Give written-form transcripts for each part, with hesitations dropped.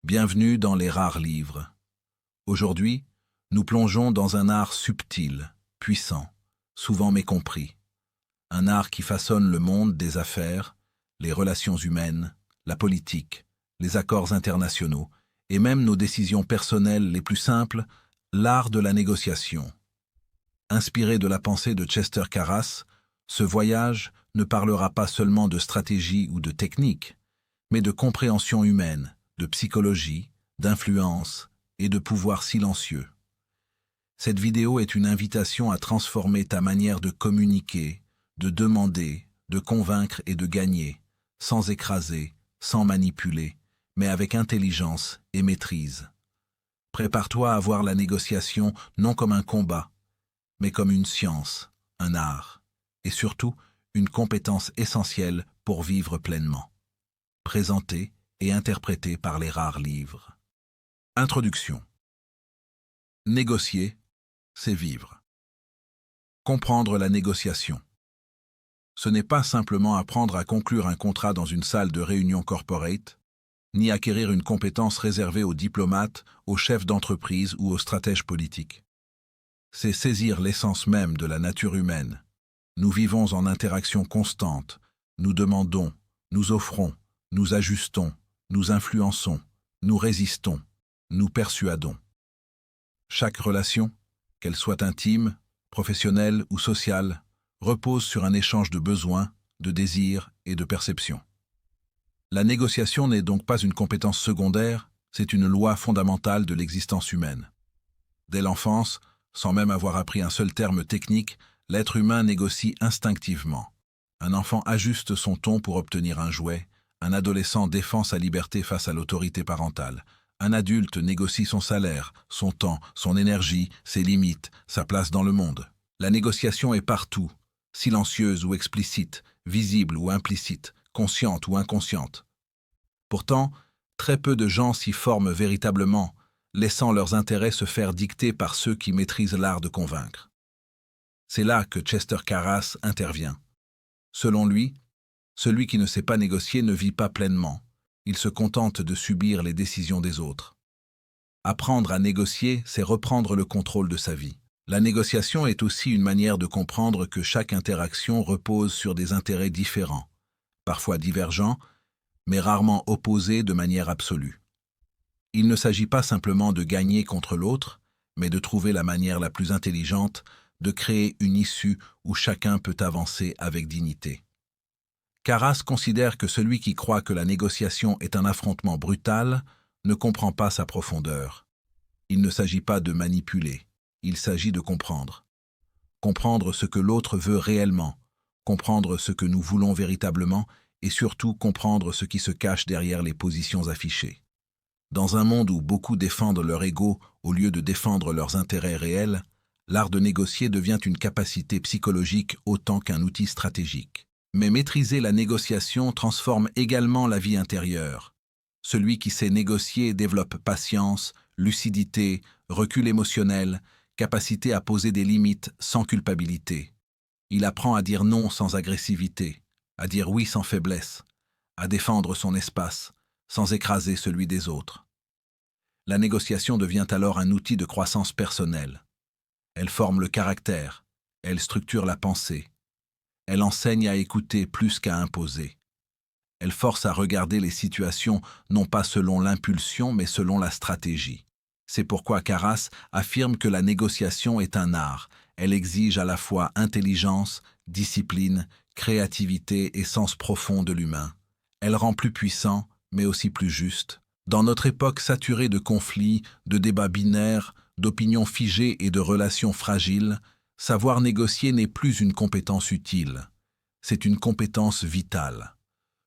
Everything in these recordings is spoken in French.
Bienvenue dans les rares livres. Aujourd'hui, nous plongeons dans un art subtil, puissant, souvent mécompris. Un art qui façonne le monde des affaires, les relations humaines, la politique, les accords internationaux et même nos décisions personnelles les plus simples, l'art de la négociation. Inspiré de la pensée de Chester Carras, ce voyage ne parlera pas seulement de stratégie ou de technique, mais de compréhension humaine, de psychologie, d'influence et de pouvoir silencieux. Cette vidéo est une invitation à transformer ta manière de communiquer, de demander, de convaincre et de gagner, sans écraser, sans manipuler, mais avec intelligence et maîtrise. Prépare-toi à voir la négociation non comme un combat, mais comme une science, un art, et surtout une compétence essentielle pour vivre pleinement. Présenté et interprété par les rares livres. Introduction. Négocier, c'est vivre. Comprendre la négociation. Ce n'est pas simplement apprendre à conclure un contrat dans une salle de réunion corporate, ni acquérir une compétence réservée aux diplomates, aux chefs d'entreprise ou aux stratèges politiques. C'est saisir l'essence même de la nature humaine. Nous vivons en interaction constante, nous demandons, nous offrons, nous ajustons, nous influençons, nous résistons, nous persuadons. Chaque relation, qu'elle soit intime, professionnelle ou sociale, repose sur un échange de besoins, de désirs et de perceptions. La négociation n'est donc pas une compétence secondaire, c'est une loi fondamentale de l'existence humaine. Dès l'enfance, sans même avoir appris un seul terme technique, l'être humain négocie instinctivement. Un enfant ajuste son ton pour obtenir un jouet, un adolescent défend sa liberté face à l'autorité parentale. Un adulte négocie son salaire, son temps, son énergie, ses limites, sa place dans le monde. La négociation est partout, silencieuse ou explicite, visible ou implicite, consciente ou inconsciente. Pourtant, très peu de gens s'y forment véritablement, laissant leurs intérêts se faire dicter par ceux qui maîtrisent l'art de convaincre. C'est là que Chester Carras intervient. Selon lui, celui qui ne sait pas négocier ne vit pas pleinement. Il se contente de subir les décisions des autres. Apprendre à négocier, c'est reprendre le contrôle de sa vie. La négociation est aussi une manière de comprendre que chaque interaction repose sur des intérêts différents, parfois divergents, mais rarement opposés de manière absolue. Il ne s'agit pas simplement de gagner contre l'autre, mais de trouver la manière la plus intelligente de créer une issue où chacun peut avancer avec dignité. Carras considère que celui qui croit que la négociation est un affrontement brutal ne comprend pas sa profondeur. Il ne s'agit pas de manipuler, il s'agit de comprendre. Comprendre ce que l'autre veut réellement, comprendre ce que nous voulons véritablement et surtout comprendre ce qui se cache derrière les positions affichées. Dans un monde où beaucoup défendent leur ego au lieu de défendre leurs intérêts réels, l'art de négocier devient une capacité psychologique autant qu'un outil stratégique. Mais maîtriser la négociation transforme également la vie intérieure. Celui qui sait négocier développe patience, lucidité, recul émotionnel, capacité à poser des limites sans culpabilité. Il apprend à dire non sans agressivité, à dire oui sans faiblesse, à défendre son espace, sans écraser celui des autres. La négociation devient alors un outil de croissance personnelle. Elle forme le caractère, elle structure la pensée. Elle enseigne à écouter plus qu'à imposer. Elle force à regarder les situations non pas selon l'impulsion mais selon la stratégie. C'est pourquoi Carras affirme que la négociation est un art. Elle exige à la fois intelligence, discipline, créativité et sens profond de l'humain. Elle rend plus puissant, mais aussi plus juste. Dans notre époque saturée de conflits, de débats binaires, d'opinions figées et de relations fragiles, savoir négocier n'est plus une compétence utile, c'est une compétence vitale.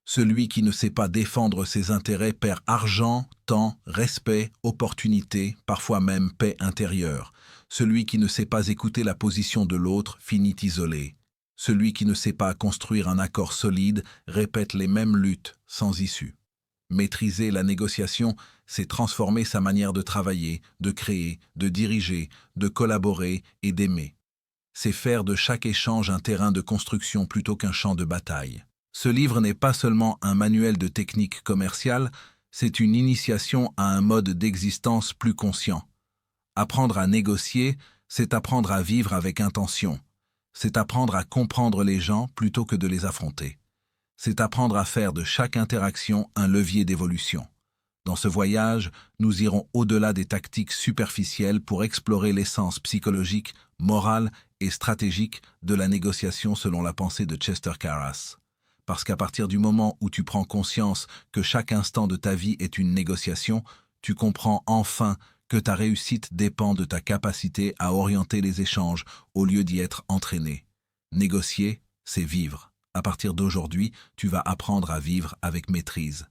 Celui qui ne sait pas défendre ses intérêts perd argent, temps, respect, opportunité, parfois même paix intérieure. Celui qui ne sait pas écouter la position de l'autre finit isolé. Celui qui ne sait pas construire un accord solide répète les mêmes luttes sans issue. Maîtriser la négociation, c'est transformer sa manière de travailler, de créer, de diriger, de collaborer et d'aimer. C'est faire de chaque échange un terrain de construction plutôt qu'un champ de bataille. Ce livre n'est pas seulement un manuel de technique commerciale, C'est une initiation à un mode d'existence plus conscient. Apprendre à négocier, c'est apprendre à vivre avec intention. C'est apprendre à comprendre les gens plutôt que de les affronter. C'est apprendre à faire de chaque interaction un levier d'évolution. Dans ce voyage, nous irons au-delà des tactiques superficielles pour explorer l'essence psychologique, morale et stratégique de la négociation selon la pensée de Chester Carras. Parce qu'à partir du moment où tu prends conscience que chaque instant de ta vie est une négociation, tu comprends enfin que ta réussite dépend de ta capacité à orienter les échanges au lieu d'y être entraîné. Négocier, c'est vivre. À partir d'aujourd'hui, tu vas apprendre à vivre avec maîtrise.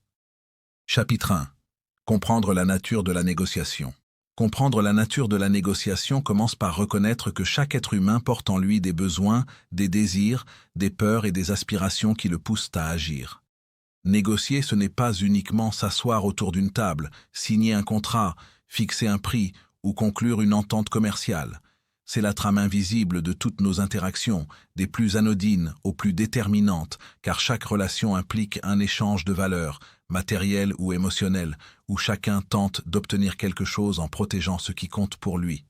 Chapitre 1. Comprendre la nature de la négociation. Comprendre la nature de la négociation commence par reconnaître que chaque être humain porte en lui des besoins, des désirs, des peurs et des aspirations qui le poussent à agir. Négocier, ce n'est pas uniquement s'asseoir autour d'une table, signer un contrat, fixer un prix ou conclure une entente commerciale. C'est la trame invisible de toutes nos interactions, des plus anodines aux plus déterminantes, car chaque relation implique un échange de valeurs, matérielles ou émotionnelles, où chacun tente d'obtenir quelque chose en protégeant ce qui compte pour lui.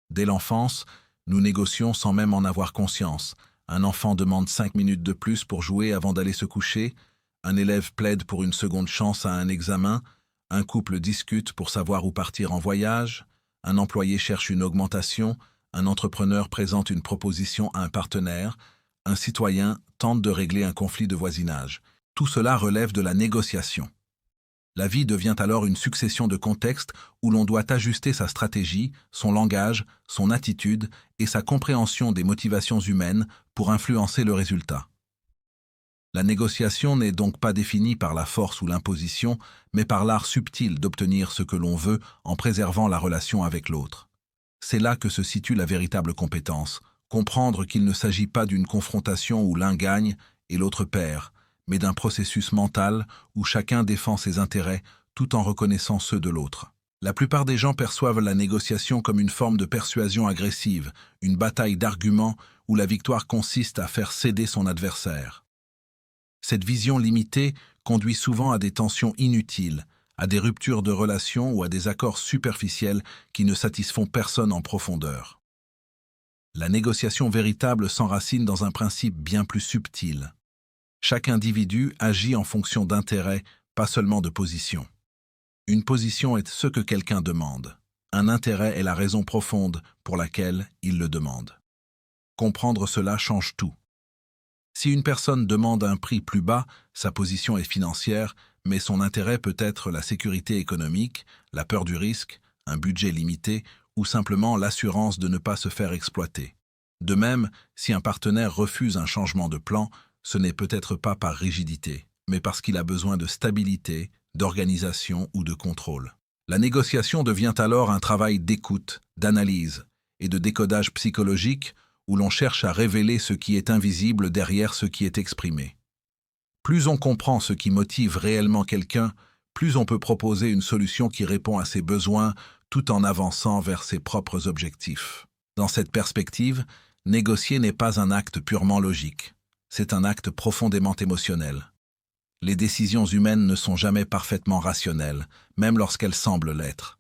Dès l'enfance, nous négocions sans même en avoir conscience. Un enfant demande 5 minutes de plus pour jouer avant d'aller se coucher, un élève plaide pour une seconde chance à un examen, un couple discute pour savoir où partir en voyage, un employé cherche une augmentation, un entrepreneur présente une proposition à un partenaire, un citoyen tente de régler un conflit de voisinage. Tout cela relève de la négociation. La vie devient alors une succession de contextes où l'on doit ajuster sa stratégie, son langage, son attitude et sa compréhension des motivations humaines pour influencer le résultat. La négociation n'est donc pas définie par la force ou l'imposition, mais par l'art subtil d'obtenir ce que l'on veut en préservant la relation avec l'autre. C'est là que se situe la véritable compétence, comprendre qu'il ne s'agit pas d'une confrontation où l'un gagne et l'autre perd, mais d'un processus mental où chacun défend ses intérêts tout en reconnaissant ceux de l'autre. La plupart des gens perçoivent la négociation comme une forme de persuasion agressive, une bataille d'arguments où la victoire consiste à faire céder son adversaire. Cette vision limitée conduit souvent à des tensions inutiles, à des ruptures de relations ou à des accords superficiels qui ne satisfont personne en profondeur. La négociation véritable s'enracine dans un principe bien plus subtil. Chaque individu agit en fonction d'intérêts, pas seulement de position. Une position est ce que quelqu'un demande. Un intérêt est la raison profonde pour laquelle il le demande. Comprendre cela change tout. Si une personne demande un prix plus bas, sa position est financière, mais son intérêt peut être la sécurité économique, la peur du risque, un budget limité ou simplement l'assurance de ne pas se faire exploiter. De même, si un partenaire refuse un changement de plan, ce n'est peut-être pas par rigidité, mais parce qu'il a besoin de stabilité, d'organisation ou de contrôle. La négociation devient alors un travail d'écoute, d'analyse et de décodage psychologique où l'on cherche à révéler ce qui est invisible derrière ce qui est exprimé. Plus on comprend ce qui motive réellement quelqu'un, plus on peut proposer une solution qui répond à ses besoins tout en avançant vers ses propres objectifs. Dans cette perspective, négocier n'est pas un acte purement logique, c'est un acte profondément émotionnel. Les décisions humaines ne sont jamais parfaitement rationnelles, même lorsqu'elles semblent l'être.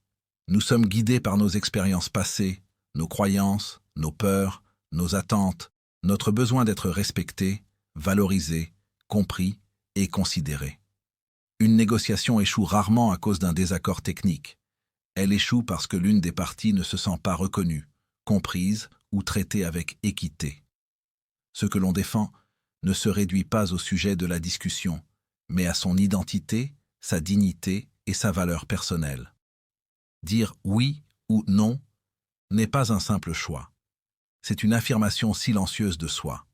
Nous sommes guidés par nos expériences passées, nos croyances, nos peurs, nos attentes, notre besoin d'être respecté, valorisé, compris et considéré. Une négociation échoue rarement à cause d'un désaccord technique. Elle échoue parce que l'une des parties ne se sent pas reconnue, comprise ou traitée avec équité. Ce que l'on défend ne se réduit pas au sujet de la discussion, mais à son identité, sa dignité et sa valeur personnelle. Dire oui ou non n'est pas un simple choix. C'est une affirmation silencieuse de soi.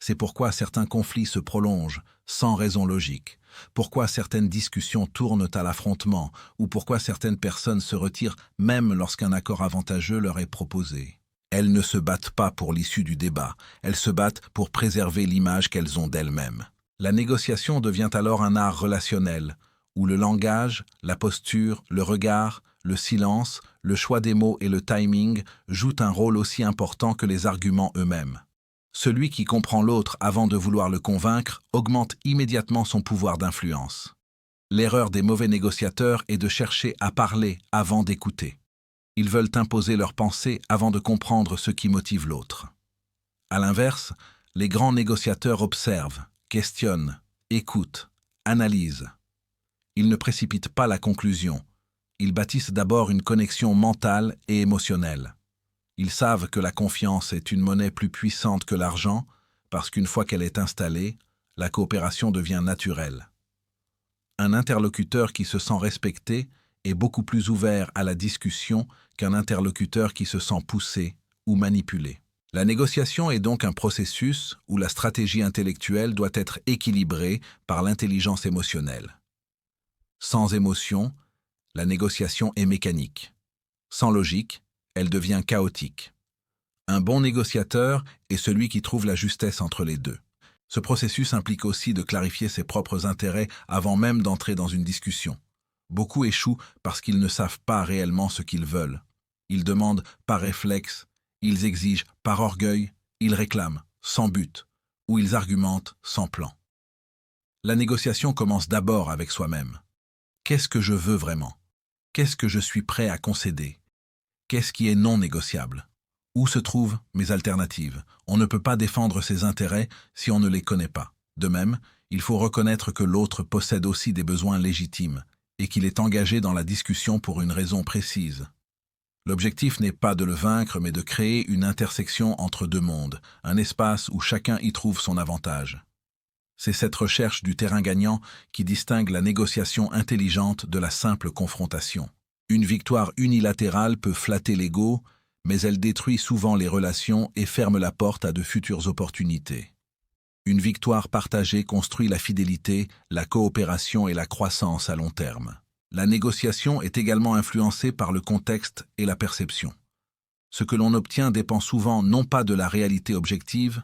C'est pourquoi certains conflits se prolongent, sans raison logique, pourquoi certaines discussions tournent à l'affrontement, ou pourquoi certaines personnes se retirent même lorsqu'un accord avantageux leur est proposé. Elles ne se battent pas pour l'issue du débat, elles se battent pour préserver l'image qu'elles ont d'elles-mêmes. La négociation devient alors un art relationnel, où le langage, la posture, le regard, le silence, le choix des mots et le timing jouent un rôle aussi important que les arguments eux-mêmes. Celui qui comprend l'autre avant de vouloir le convaincre augmente immédiatement son pouvoir d'influence. L'erreur des mauvais négociateurs est de chercher à parler avant d'écouter. Ils veulent imposer leurs pensées avant de comprendre ce qui motive l'autre. À l'inverse, les grands négociateurs observent, questionnent, écoutent, analysent. Ils ne précipitent pas la conclusion. Ils bâtissent d'abord une connexion mentale et émotionnelle. Ils savent que la confiance est une monnaie plus puissante que l'argent, parce qu'une fois qu'elle est installée, la coopération devient naturelle. Un interlocuteur qui se sent respecté est beaucoup plus ouvert à la discussion qu'un interlocuteur qui se sent poussé ou manipulé. La négociation est donc un processus où la stratégie intellectuelle doit être équilibrée par l'intelligence émotionnelle. Sans émotion, la négociation est mécanique. Sans logique, elle devient chaotique. Un bon négociateur est celui qui trouve la justesse entre les deux. Ce processus implique aussi de clarifier ses propres intérêts avant même d'entrer dans une discussion. Beaucoup échouent parce qu'ils ne savent pas réellement ce qu'ils veulent. Ils demandent par réflexe, ils exigent par orgueil, ils réclament sans but, ou ils argumentent sans plan. La négociation commence d'abord avec soi-même. Qu'est-ce que je veux vraiment? Qu'est-ce que je suis prêt à concéder? Qu'est-ce qui est non négociable? Où se trouvent mes alternatives? On ne peut pas défendre ses intérêts si on ne les connaît pas. De même, il faut reconnaître que l'autre possède aussi des besoins légitimes et qu'il est engagé dans la discussion pour une raison précise. L'objectif n'est pas de le vaincre, mais de créer une intersection entre deux mondes, un espace où chacun y trouve son avantage. C'est cette recherche du terrain gagnant qui distingue la négociation intelligente de la simple confrontation. Une victoire unilatérale peut flatter l'ego, mais elle détruit souvent les relations et ferme la porte à de futures opportunités. Une victoire partagée construit la fidélité, la coopération et la croissance à long terme. La négociation est également influencée par le contexte et la perception. Ce que l'on obtient dépend souvent non pas de la réalité objective,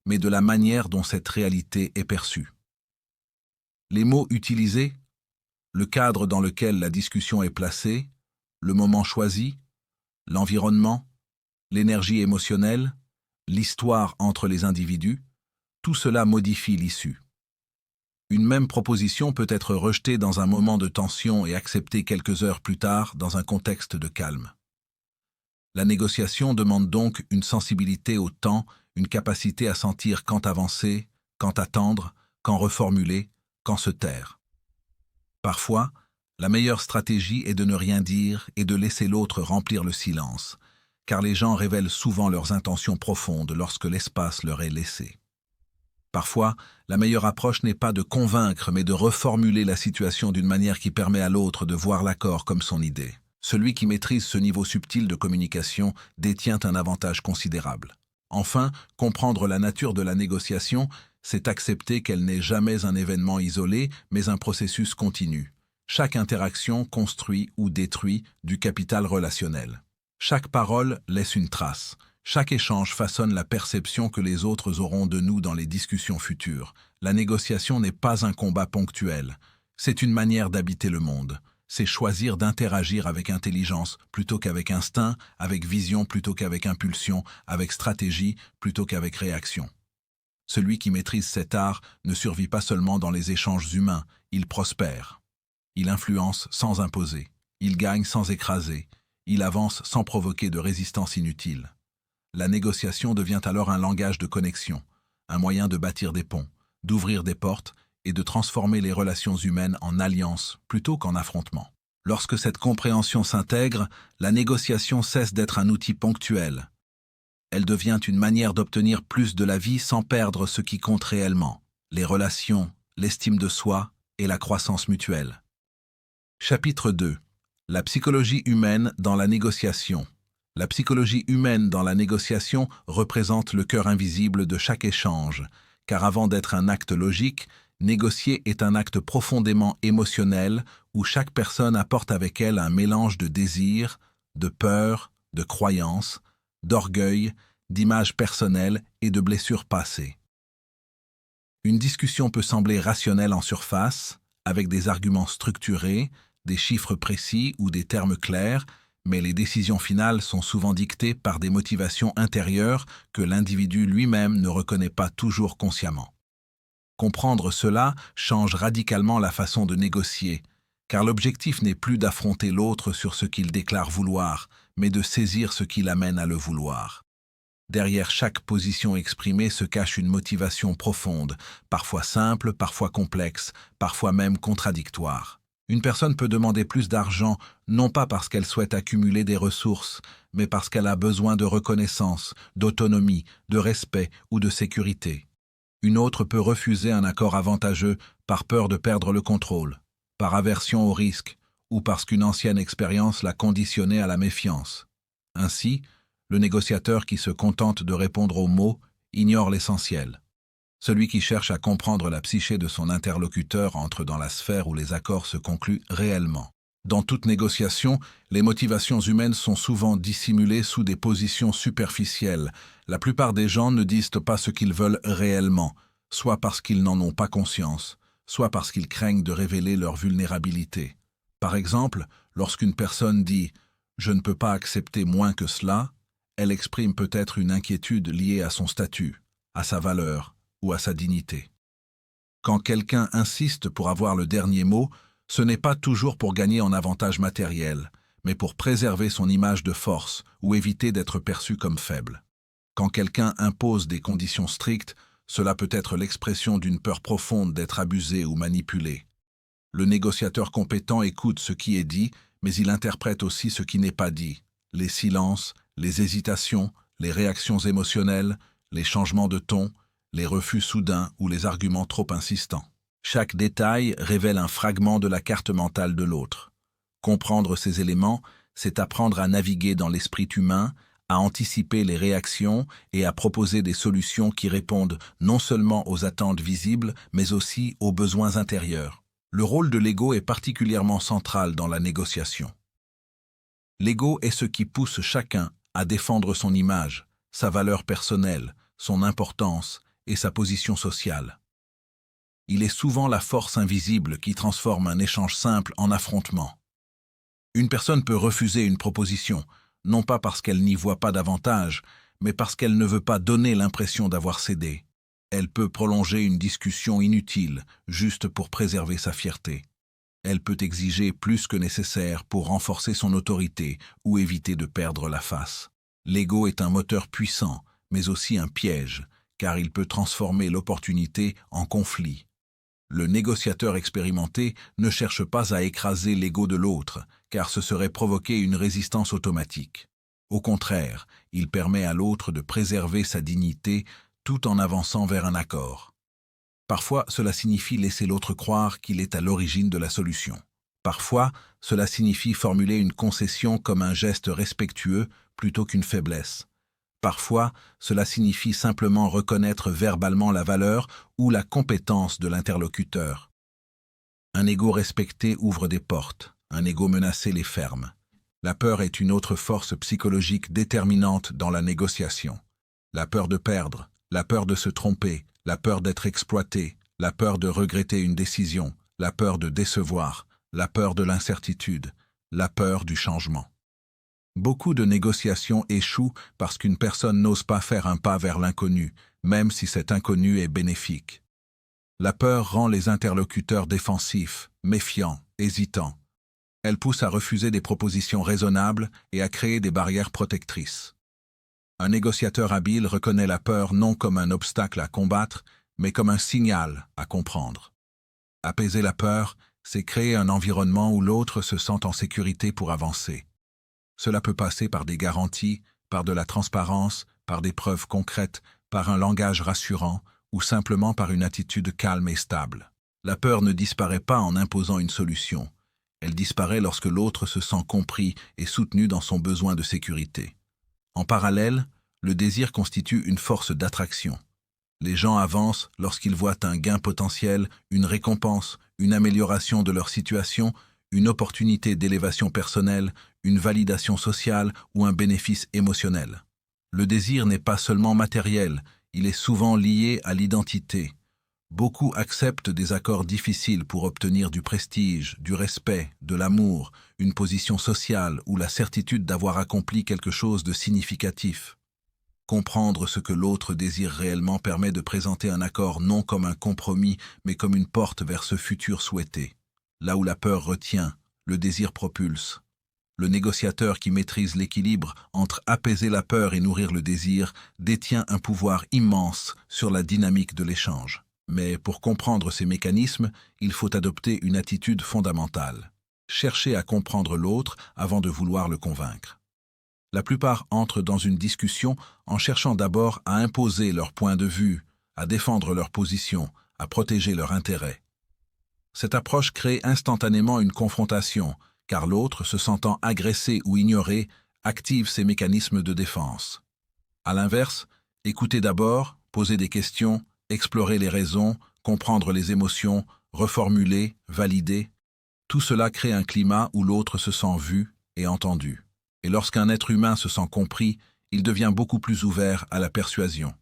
mais de la manière dont cette réalité est perçue. Les mots utilisés, le cadre dans lequel la discussion est placée, le moment choisi, l'environnement, l'énergie émotionnelle, l'histoire entre les individus, tout cela modifie l'issue. Une même proposition peut être rejetée dans un moment de tension et acceptée quelques heures plus tard dans un contexte de calme. La négociation demande donc une sensibilité au temps, une capacité à sentir quand avancer, quand attendre, quand reformuler, quand se taire. Parfois, la meilleure stratégie est de ne rien dire et de laisser l'autre remplir le silence, car les gens révèlent souvent leurs intentions profondes lorsque l'espace leur est laissé. Parfois, la meilleure approche n'est pas de convaincre, mais de reformuler la situation d'une manière qui permet à l'autre de voir l'accord comme son idée. Celui qui maîtrise ce niveau subtil de communication détient un avantage considérable. Enfin, comprendre la nature de la négociation, c'est accepter qu'elle n'est jamais un événement isolé, mais un processus continu. Chaque interaction construit ou détruit du capital relationnel. Chaque parole laisse une trace. Chaque échange façonne la perception que les autres auront de nous dans les discussions futures. La négociation n'est pas un combat ponctuel. C'est une manière d'habiter le monde. C'est choisir d'interagir avec intelligence plutôt qu'avec instinct, avec vision plutôt qu'avec impulsion, avec stratégie plutôt qu'avec réaction. Celui qui maîtrise cet art ne survit pas seulement dans les échanges humains, il prospère. Il influence sans imposer. Il gagne sans écraser. Il avance sans provoquer de résistance inutile. La négociation devient alors un langage de connexion, un moyen de bâtir des ponts, d'ouvrir des portes et de transformer les relations humaines en alliances plutôt qu'en affrontements. Lorsque cette compréhension s'intègre, la négociation cesse d'être un outil ponctuel. Elle devient une manière d'obtenir plus de la vie sans perdre ce qui compte réellement, les relations, l'estime de soi et la croissance mutuelle. Chapitre 2. La psychologie humaine dans la négociation. La psychologie humaine dans la négociation représente le cœur invisible de chaque échange, car avant d'être un acte logique, négocier est un acte profondément émotionnel où chaque personne apporte avec elle un mélange de désir, de peur, de croyances, d'orgueil, d'images personnelles et de blessures passées. Une discussion peut sembler rationnelle en surface, avec des arguments structurés, des chiffres précis ou des termes clairs, mais les décisions finales sont souvent dictées par des motivations intérieures que l'individu lui-même ne reconnaît pas toujours consciemment. Comprendre cela change radicalement la façon de négocier, car l'objectif n'est plus d'affronter l'autre sur ce qu'il déclare vouloir, mais de saisir ce qui l'amène à le vouloir. Derrière chaque position exprimée se cache une motivation profonde, parfois simple, parfois complexe, parfois même contradictoire. Une personne peut demander plus d'argent, non pas parce qu'elle souhaite accumuler des ressources, mais parce qu'elle a besoin de reconnaissance, d'autonomie, de respect ou de sécurité. Une autre peut refuser un accord avantageux par peur de perdre le contrôle, par aversion au risque, ou parce qu'une ancienne expérience l'a conditionnée à la méfiance. Ainsi, le négociateur qui se contente de répondre aux mots ignore l'essentiel. Celui qui cherche à comprendre la psyché de son interlocuteur entre dans la sphère où les accords se concluent réellement. Dans toute négociation, les motivations humaines sont souvent dissimulées sous des positions superficielles. La plupart des gens ne disent pas ce qu'ils veulent réellement, soit parce qu'ils n'en ont pas conscience, soit parce qu'ils craignent de révéler leur vulnérabilité. Par exemple, lorsqu'une personne dit « je ne peux pas accepter moins que cela », elle exprime peut-être une inquiétude liée à son statut, à sa valeur ou à sa dignité. Quand quelqu'un insiste pour avoir le dernier mot, ce n'est pas toujours pour gagner en avantage matériel, mais pour préserver son image de force ou éviter d'être perçu comme faible. Quand quelqu'un impose des conditions strictes, cela peut être l'expression d'une peur profonde d'être abusé ou manipulé. Le négociateur compétent écoute ce qui est dit, mais il interprète aussi ce qui n'est pas dit. Les silences, les hésitations, les réactions émotionnelles, les changements de ton, les refus soudains ou les arguments trop insistants. Chaque détail révèle un fragment de la carte mentale de l'autre. Comprendre ces éléments, c'est apprendre à naviguer dans l'esprit humain, à anticiper les réactions et à proposer des solutions qui répondent non seulement aux attentes visibles, mais aussi aux besoins intérieurs. Le rôle de l'ego est particulièrement central dans la négociation. L'ego est ce qui pousse chacun à défendre son image, sa valeur personnelle, son importance et sa position sociale. Il est souvent la force invisible qui transforme un échange simple en affrontement. Une personne peut refuser une proposition, non pas parce qu'elle n'y voit pas d'avantage, mais parce qu'elle ne veut pas donner l'impression d'avoir cédé. Elle peut prolonger une discussion inutile, juste pour préserver sa fierté. Elle peut exiger plus que nécessaire pour renforcer son autorité ou éviter de perdre la face. L'ego est un moteur puissant, mais aussi un piège, car il peut transformer l'opportunité en conflit. Le négociateur expérimenté ne cherche pas à écraser l'ego de l'autre, car ce serait provoquer une résistance automatique. Au contraire, il permet à l'autre de préserver sa dignité tout en avançant vers un accord. Parfois, cela signifie laisser l'autre croire qu'il est à l'origine de la solution. Parfois, cela signifie formuler une concession comme un geste respectueux plutôt qu'une faiblesse. Parfois, cela signifie simplement reconnaître verbalement la valeur ou la compétence de l'interlocuteur. Un ego respecté ouvre des portes, un ego menacé les ferme. La peur est une autre force psychologique déterminante dans la négociation. La peur de perdre, la peur de se tromper, la peur d'être exploité, la peur de regretter une décision, la peur de décevoir, la peur de l'incertitude, la peur du changement. Beaucoup de négociations échouent parce qu'une personne n'ose pas faire un pas vers l'inconnu, même si cet inconnu est bénéfique. La peur rend les interlocuteurs défensifs, méfiants, hésitants. Elle pousse à refuser des propositions raisonnables et à créer des barrières protectrices. Un négociateur habile reconnaît la peur non comme un obstacle à combattre, mais comme un signal à comprendre. Apaiser la peur, c'est créer un environnement où l'autre se sent en sécurité pour avancer. Cela peut passer par des garanties, par de la transparence, par des preuves concrètes, par un langage rassurant ou simplement par une attitude calme et stable. La peur ne disparaît pas en imposant une solution. Elle disparaît lorsque l'autre se sent compris et soutenu dans son besoin de sécurité. En parallèle, le désir constitue une force d'attraction. Les gens avancent lorsqu'ils voient un gain potentiel, une récompense, une amélioration de leur situation, une opportunité d'élévation personnelle, une validation sociale ou un bénéfice émotionnel. Le désir n'est pas seulement matériel, il est souvent lié à l'identité. Beaucoup acceptent des accords difficiles pour obtenir du prestige, du respect, de l'amour, une position sociale ou la certitude d'avoir accompli quelque chose de significatif. Comprendre ce que l'autre désire réellement permet de présenter un accord non comme un compromis, mais comme une porte vers ce futur souhaité. Là où la peur retient, le désir propulse. Le négociateur qui maîtrise l'équilibre entre apaiser la peur et nourrir le désir détient un pouvoir immense sur la dynamique de l'échange. Mais pour comprendre ces mécanismes, il faut adopter une attitude fondamentale. Chercher à comprendre l'autre avant de vouloir le convaincre. La plupart entrent dans une discussion en cherchant d'abord à imposer leur point de vue, à défendre leur position, à protéger leur intérêt. Cette approche crée instantanément une confrontation, car l'autre, se sentant agressé ou ignoré, active ses mécanismes de défense. À l'inverse, écouter d'abord, poser des questions, explorer les raisons, comprendre les émotions, reformuler, valider, tout cela crée un climat où l'autre se sent vu et entendu. Et lorsqu'un être humain se sent compris, il devient beaucoup plus ouvert à la persuasion.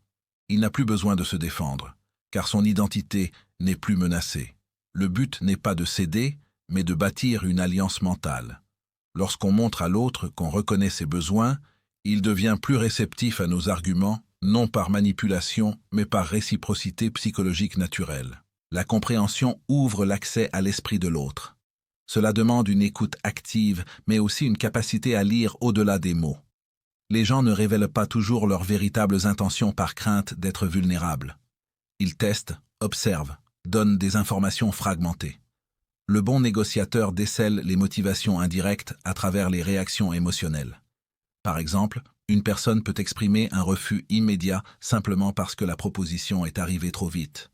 Il n'a plus besoin de se défendre, car son identité n'est plus menacée. Le but n'est pas de céder, mais de bâtir une alliance mentale. Lorsqu'on montre à l'autre qu'on reconnaît ses besoins, il devient plus réceptif à nos arguments, non par manipulation, mais par réciprocité psychologique naturelle. La compréhension ouvre l'accès à l'esprit de l'autre. Cela demande une écoute active, mais aussi une capacité à lire au-delà des mots. Les gens ne révèlent pas toujours leurs véritables intentions par crainte d'être vulnérables. Ils testent, observent, donnent des informations fragmentées. Le bon négociateur décèle les motivations indirectes à travers les réactions émotionnelles. Par exemple, une personne peut exprimer un refus immédiat simplement parce que la proposition est arrivée trop vite.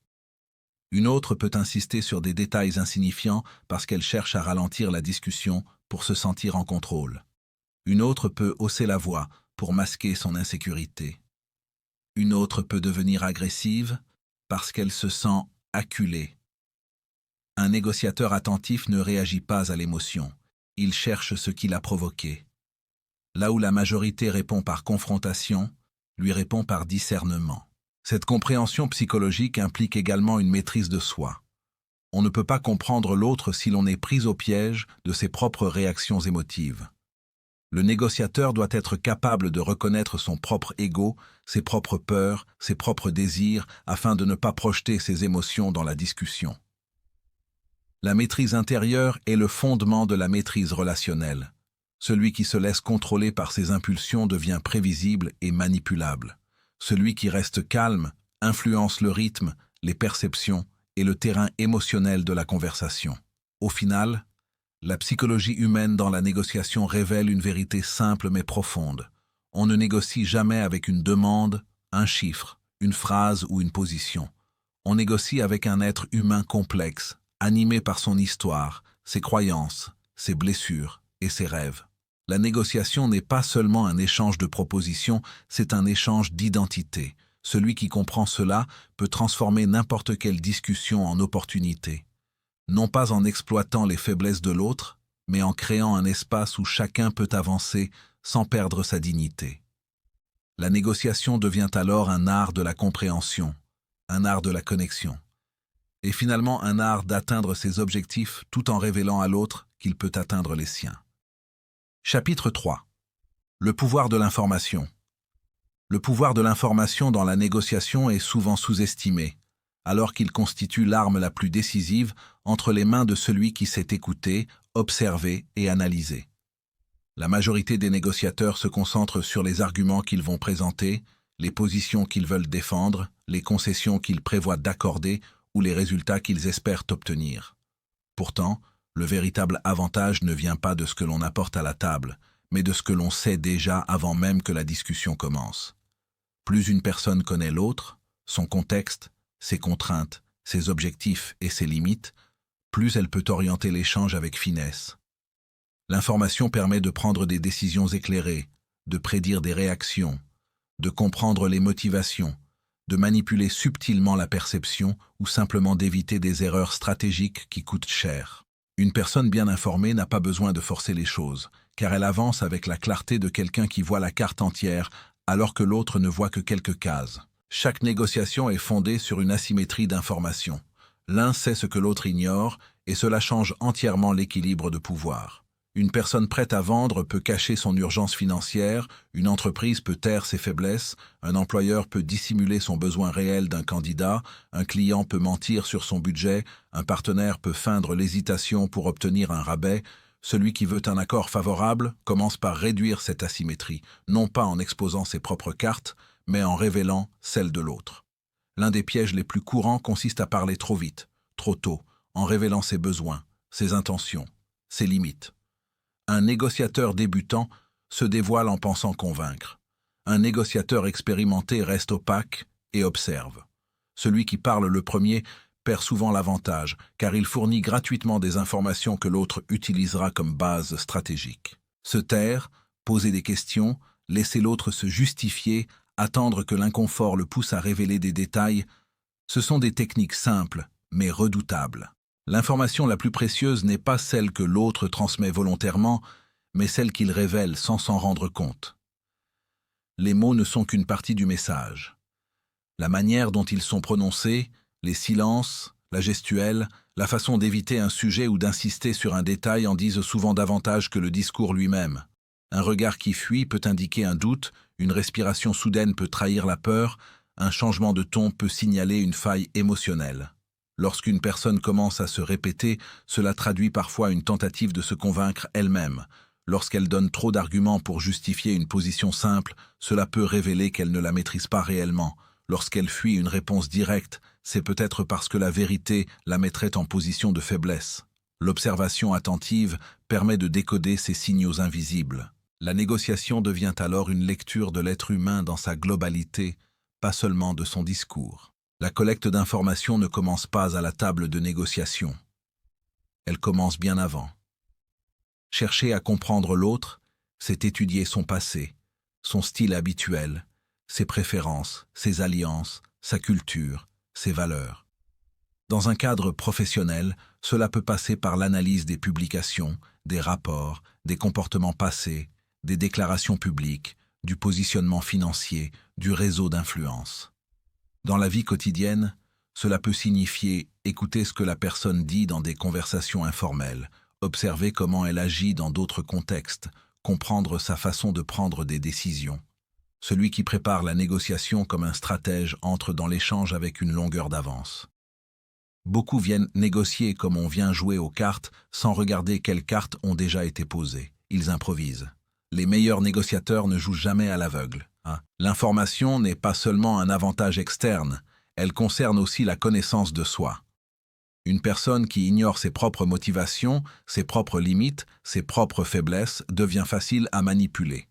Une autre peut insister sur des détails insignifiants parce qu'elle cherche à ralentir la discussion pour se sentir en contrôle. Une autre peut hausser la voix pour masquer son insécurité. Une autre peut devenir agressive parce qu'elle se sent acculée. Un négociateur attentif ne réagit pas à l'émotion. Il cherche ce qui l'a provoqué. Là où la majorité répond par confrontation, lui répond par discernement. Cette compréhension psychologique implique également une maîtrise de soi. On ne peut pas comprendre l'autre si l'on est pris au piège de ses propres réactions émotives. Le négociateur doit être capable de reconnaître son propre ego, ses propres peurs, ses propres désirs, afin de ne pas projeter ses émotions dans la discussion. La maîtrise intérieure est le fondement de la maîtrise relationnelle. Celui qui se laisse contrôler par ses impulsions devient prévisible et manipulable. Celui qui reste calme influence le rythme, les perceptions et le terrain émotionnel de la conversation. Au final, la psychologie humaine dans la négociation révèle une vérité simple mais profonde. On ne négocie jamais avec une demande, un chiffre, une phrase ou une position. On négocie avec un être humain complexe, animé par son histoire, ses croyances, ses blessures et ses rêves. La négociation n'est pas seulement un échange de propositions, c'est un échange d'identité. Celui qui comprend cela peut transformer n'importe quelle discussion en opportunité. Non pas en exploitant les faiblesses de l'autre, mais en créant un espace où chacun peut avancer sans perdre sa dignité. La négociation devient alors un art de la compréhension, un art de la connexion, et finalement un art d'atteindre ses objectifs tout en révélant à l'autre qu'il peut atteindre les siens. Chapitre 3. Le pouvoir de l'information. Le pouvoir de l'information dans la négociation est souvent sous-estimé, alors qu'il constitue l'arme la plus décisive entre les mains de celui qui sait écouter, observer et analyser. La majorité des négociateurs se concentrent sur les arguments qu'ils vont présenter, les positions qu'ils veulent défendre, les concessions qu'ils prévoient d'accorder ou les résultats qu'ils espèrent obtenir. Pourtant, le véritable avantage ne vient pas de ce que l'on apporte à la table, mais de ce que l'on sait déjà avant même que la discussion commence. Plus une personne connaît l'autre, son contexte, ses contraintes, ses objectifs et ses limites, plus elle peut orienter l'échange avec finesse. L'information permet de prendre des décisions éclairées, de prédire des réactions, de comprendre les motivations, de manipuler subtilement la perception ou simplement d'éviter des erreurs stratégiques qui coûtent cher. Une personne bien informée n'a pas besoin de forcer les choses, car elle avance avec la clarté de quelqu'un qui voit la carte entière, alors que l'autre ne voit que quelques cases. Chaque négociation est fondée sur une asymétrie d'informations. L'un sait ce que l'autre ignore, et cela change entièrement l'équilibre de pouvoir. Une personne prête à vendre peut cacher son urgence financière, une entreprise peut taire ses faiblesses, un employeur peut dissimuler son besoin réel d'un candidat, un client peut mentir sur son budget, un partenaire peut feindre l'hésitation pour obtenir un rabais. Celui qui veut un accord favorable commence par réduire cette asymétrie, non pas en exposant ses propres cartes, mais en révélant celles de l'autre. L'un des pièges les plus courants consiste à parler trop vite, trop tôt, en révélant ses besoins, ses intentions, ses limites. Un négociateur débutant se dévoile en pensant convaincre. Un négociateur expérimenté reste opaque et observe. Celui qui parle le premier perd souvent l'avantage, car il fournit gratuitement des informations que l'autre utilisera comme base stratégique. Se taire, poser des questions, laisser l'autre se justifier, attendre que l'inconfort le pousse à révéler des détails, ce sont des techniques simples, mais redoutables. L'information la plus précieuse n'est pas celle que l'autre transmet volontairement, mais celle qu'il révèle sans s'en rendre compte. Les mots ne sont qu'une partie du message. La manière dont ils sont prononcés, les silences, la gestuelle, la façon d'éviter un sujet ou d'insister sur un détail en disent souvent davantage que le discours lui-même. Un regard qui fuit peut indiquer un doute, une respiration soudaine peut trahir la peur, un changement de ton peut signaler une faille émotionnelle. Lorsqu'une personne commence à se répéter, cela traduit parfois une tentative de se convaincre elle-même. Lorsqu'elle donne trop d'arguments pour justifier une position simple, cela peut révéler qu'elle ne la maîtrise pas réellement. Lorsqu'elle fuit une réponse directe, c'est peut-être parce que la vérité la mettrait en position de faiblesse. L'observation attentive permet de décoder ces signaux invisibles. La négociation devient alors une lecture de l'être humain dans sa globalité, pas seulement de son discours. La collecte d'informations ne commence pas à la table de négociation. Elle commence bien avant. Chercher à comprendre l'autre, c'est étudier son passé, son style habituel, ses préférences, ses alliances, sa culture, ses valeurs. Dans un cadre professionnel, cela peut passer par l'analyse des publications, des rapports, des comportements passés, des déclarations publiques, du positionnement financier, du réseau d'influence. Dans la vie quotidienne, cela peut signifier écouter ce que la personne dit dans des conversations informelles, observer comment elle agit dans d'autres contextes, comprendre sa façon de prendre des décisions. Celui qui prépare la négociation comme un stratège entre dans l'échange avec une longueur d'avance. Beaucoup viennent négocier comme on vient jouer aux cartes sans regarder quelles cartes ont déjà été posées. Ils improvisent. Les meilleurs négociateurs ne jouent jamais à l'aveugle. L'information n'est pas seulement un avantage externe, elle concerne aussi la connaissance de soi. Une personne qui ignore ses propres motivations, ses propres limites, ses propres faiblesses devient facile à manipuler.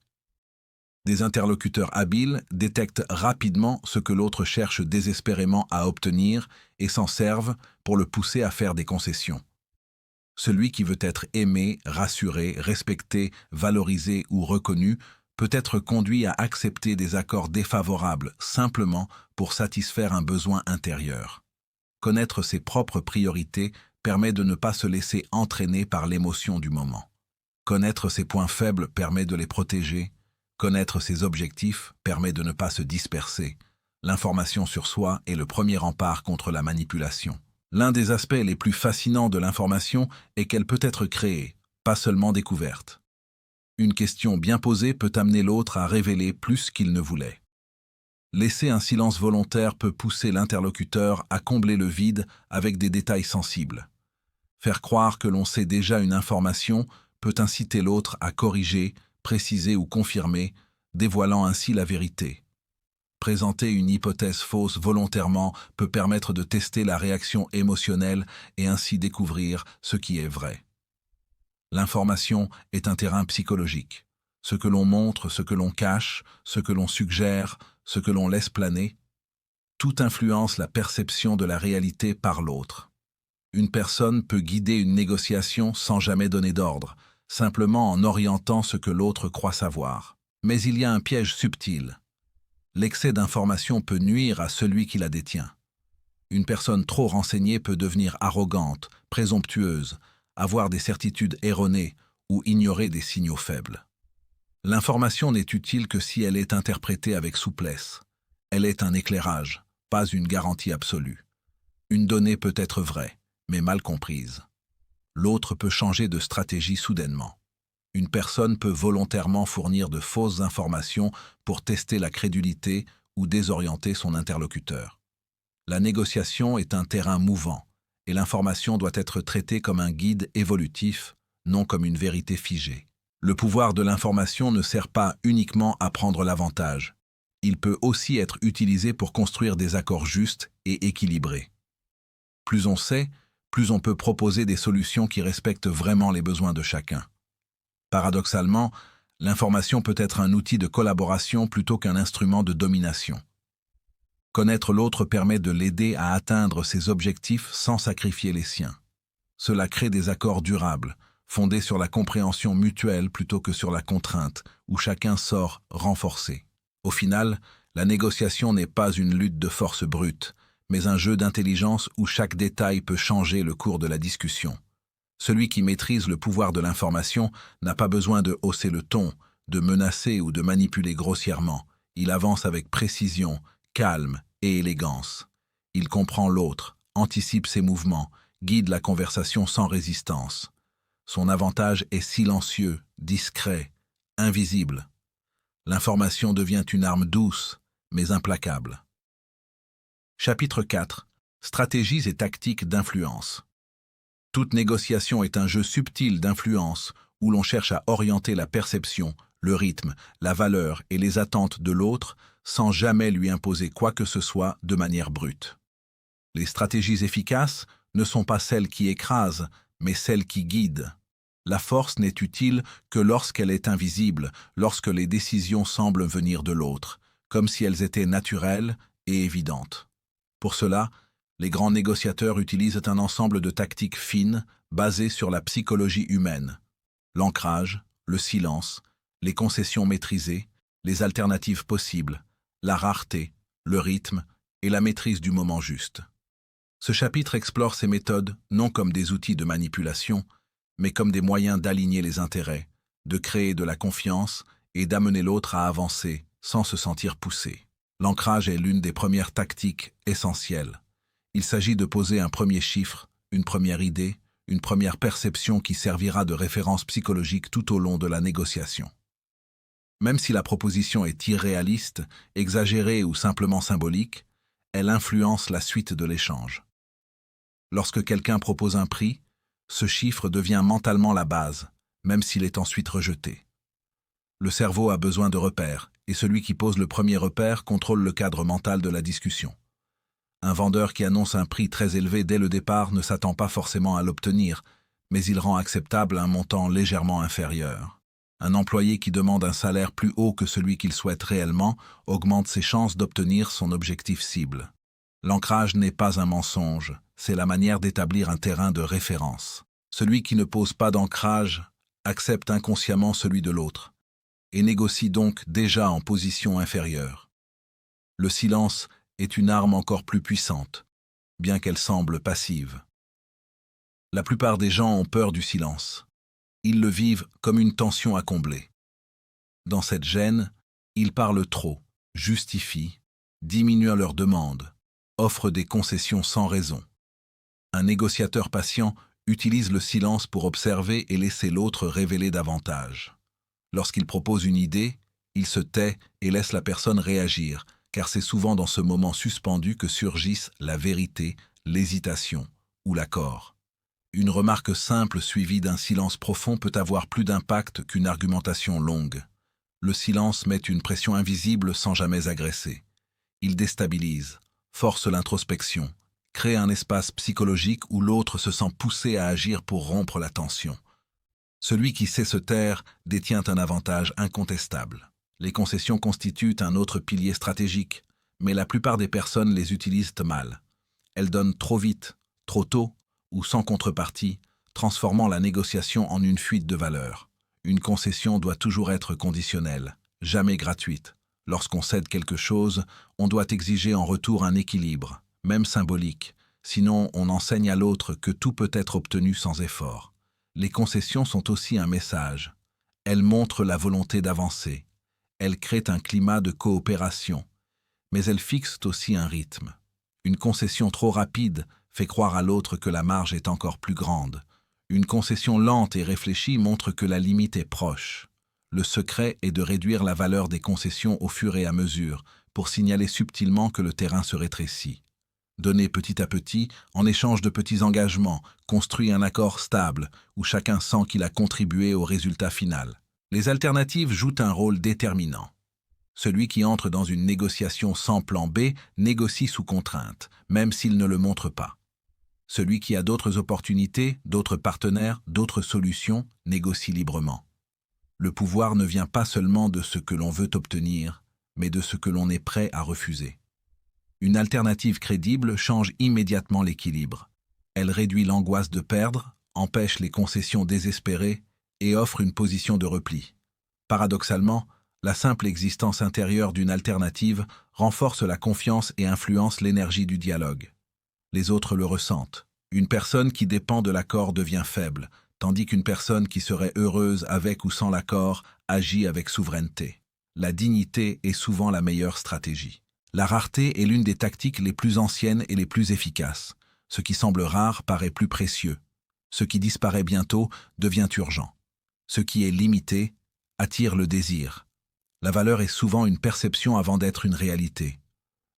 Des interlocuteurs habiles détectent rapidement ce que l'autre cherche désespérément à obtenir et s'en servent pour le pousser à faire des concessions. Celui qui veut être aimé, rassuré, respecté, valorisé ou reconnu peut être conduit à accepter des accords défavorables simplement pour satisfaire un besoin intérieur. Connaître ses propres priorités permet de ne pas se laisser entraîner par l'émotion du moment. Connaître ses points faibles permet de les protéger. Connaître ses objectifs permet de ne pas se disperser. L'information sur soi est le premier rempart contre la manipulation. L'un des aspects les plus fascinants de l'information est qu'elle peut être créée, pas seulement découverte. Une question bien posée peut amener l'autre à révéler plus qu'il ne voulait. Laisser un silence volontaire peut pousser l'interlocuteur à combler le vide avec des détails sensibles. Faire croire que l'on sait déjà une information peut inciter l'autre à corriger, préciser ou confirmer, dévoilant ainsi la vérité. Présenter une hypothèse fausse volontairement peut permettre de tester la réaction émotionnelle et ainsi découvrir ce qui est vrai. L'information est un terrain psychologique. Ce que l'on montre, ce que l'on cache, ce que l'on suggère, ce que l'on laisse planer, tout influence la perception de la réalité par l'autre. Une personne peut guider une négociation sans jamais donner d'ordre, simplement en orientant ce que l'autre croit savoir. Mais il y a un piège subtil. L'excès d'information peut nuire à celui qui la détient. Une personne trop renseignée peut devenir arrogante, présomptueuse, avoir des certitudes erronées ou ignorer des signaux faibles. L'information n'est utile que si elle est interprétée avec souplesse. Elle est un éclairage, pas une garantie absolue. Une donnée peut être vraie, mais mal comprise. L'autre peut changer de stratégie soudainement. Une personne peut volontairement fournir de fausses informations pour tester la crédulité ou désorienter son interlocuteur. La négociation est un terrain mouvant, et l'information doit être traitée comme un guide évolutif, non comme une vérité figée. Le pouvoir de l'information ne sert pas uniquement à prendre l'avantage. Il peut aussi être utilisé pour construire des accords justes et équilibrés. Plus on sait, plus on peut proposer des solutions qui respectent vraiment les besoins de chacun. Paradoxalement, l'information peut être un outil de collaboration plutôt qu'un instrument de domination. Connaître l'autre permet de l'aider à atteindre ses objectifs sans sacrifier les siens. Cela crée des accords durables, fondés sur la compréhension mutuelle plutôt que sur la contrainte, où chacun sort renforcé. Au final, la négociation n'est pas une lutte de force brute, mais un jeu d'intelligence où chaque détail peut changer le cours de la discussion. Celui qui maîtrise le pouvoir de l'information n'a pas besoin de hausser le ton, de menacer ou de manipuler grossièrement. Il avance avec précision, calme et élégance. Il comprend l'autre, anticipe ses mouvements, guide la conversation sans résistance. Son avantage est silencieux, discret, invisible. L'information devient une arme douce, mais implacable. Chapitre 4. Stratégies et tactiques d'influence. Toute négociation est un jeu subtil d'influence où l'on cherche à orienter la perception, le rythme, la valeur et les attentes de l'autre sans jamais lui imposer quoi que ce soit de manière brute. Les stratégies efficaces ne sont pas celles qui écrasent, mais celles qui guident. La force n'est utile que lorsqu'elle est invisible, lorsque les décisions semblent venir de l'autre, comme si elles étaient naturelles et évidentes. Pour cela, les grands négociateurs utilisent un ensemble de tactiques fines basées sur la psychologie humaine. L'ancrage, le silence, les concessions maîtrisées, les alternatives possibles, la rareté, le rythme et la maîtrise du moment juste. Ce chapitre explore ces méthodes non comme des outils de manipulation, mais comme des moyens d'aligner les intérêts, de créer de la confiance et d'amener l'autre à avancer sans se sentir poussé. L'ancrage est l'une des premières tactiques essentielles. Il s'agit de poser un premier chiffre, une première idée, une première perception qui servira de référence psychologique tout au long de la négociation. Même si la proposition est irréaliste, exagérée ou simplement symbolique, elle influence la suite de l'échange. Lorsque quelqu'un propose un prix, ce chiffre devient mentalement la base, même s'il est ensuite rejeté. Le cerveau a besoin de repères, et celui qui pose le premier repère contrôle le cadre mental de la discussion. Un vendeur qui annonce un prix très élevé dès le départ ne s'attend pas forcément à l'obtenir, mais il rend acceptable un montant légèrement inférieur. Un employé qui demande un salaire plus haut que celui qu'il souhaite réellement augmente ses chances d'obtenir son objectif cible. L'ancrage n'est pas un mensonge, c'est la manière d'établir un terrain de référence. Celui qui ne pose pas d'ancrage accepte inconsciemment celui de l'autre, et négocie donc déjà en position inférieure. Le silence est une arme encore plus puissante, bien qu'elle semble passive. La plupart des gens ont peur du silence. Ils le vivent comme une tension à combler. Dans cette gêne, ils parlent trop, justifient, diminuent leurs demandes, offrent des concessions sans raison. Un négociateur patient utilise le silence pour observer et laisser l'autre révéler davantage. Lorsqu'il propose une idée, il se tait et laisse la personne réagir, car c'est souvent dans ce moment suspendu que surgissent la vérité, l'hésitation ou l'accord. Une remarque simple suivie d'un silence profond peut avoir plus d'impact qu'une argumentation longue. Le silence met une pression invisible sans jamais agresser. Il déstabilise, force l'introspection, crée un espace psychologique où l'autre se sent poussé à agir pour rompre la tension. Celui qui sait se taire détient un avantage incontestable. Les concessions constituent un autre pilier stratégique, mais la plupart des personnes les utilisent mal. Elles donnent trop vite, trop tôt ou sans contrepartie, transformant la négociation en une fuite de valeur. Une concession doit toujours être conditionnelle, jamais gratuite. Lorsqu'on cède quelque chose, on doit exiger en retour un équilibre, même symbolique, sinon on enseigne à l'autre que tout peut être obtenu sans effort. Les concessions sont aussi un message. Elles montrent la volonté d'avancer. Elles créent un climat de coopération, mais elles fixent aussi un rythme. Une concession trop rapide fait croire à l'autre que la marge est encore plus grande. Une concession lente et réfléchie montre que la limite est proche. Le secret est de réduire la valeur des concessions au fur et à mesure, pour signaler subtilement que le terrain se rétrécit. Donner petit à petit, en échange de petits engagements, construit un accord stable, où chacun sent qu'il a contribué au résultat final. Les alternatives jouent un rôle déterminant. Celui qui entre dans une négociation sans plan B négocie sous contrainte, même s'il ne le montre pas. Celui qui a d'autres opportunités, d'autres partenaires, d'autres solutions, négocie librement. Le pouvoir ne vient pas seulement de ce que l'on veut obtenir, mais de ce que l'on est prêt à refuser. Une alternative crédible change immédiatement l'équilibre. Elle réduit l'angoisse de perdre, empêche les concessions désespérées et offre une position de repli. Paradoxalement, la simple existence intérieure d'une alternative renforce la confiance et influence l'énergie du dialogue. Les autres le ressentent. Une personne qui dépend de l'accord devient faible, tandis qu'une personne qui serait heureuse avec ou sans l'accord agit avec souveraineté. La dignité est souvent la meilleure stratégie. La rareté est l'une des tactiques les plus anciennes et les plus efficaces. Ce qui semble rare paraît plus précieux. Ce qui disparaît bientôt devient urgent. Ce qui est limité attire le désir. La valeur est souvent une perception avant d'être une réalité.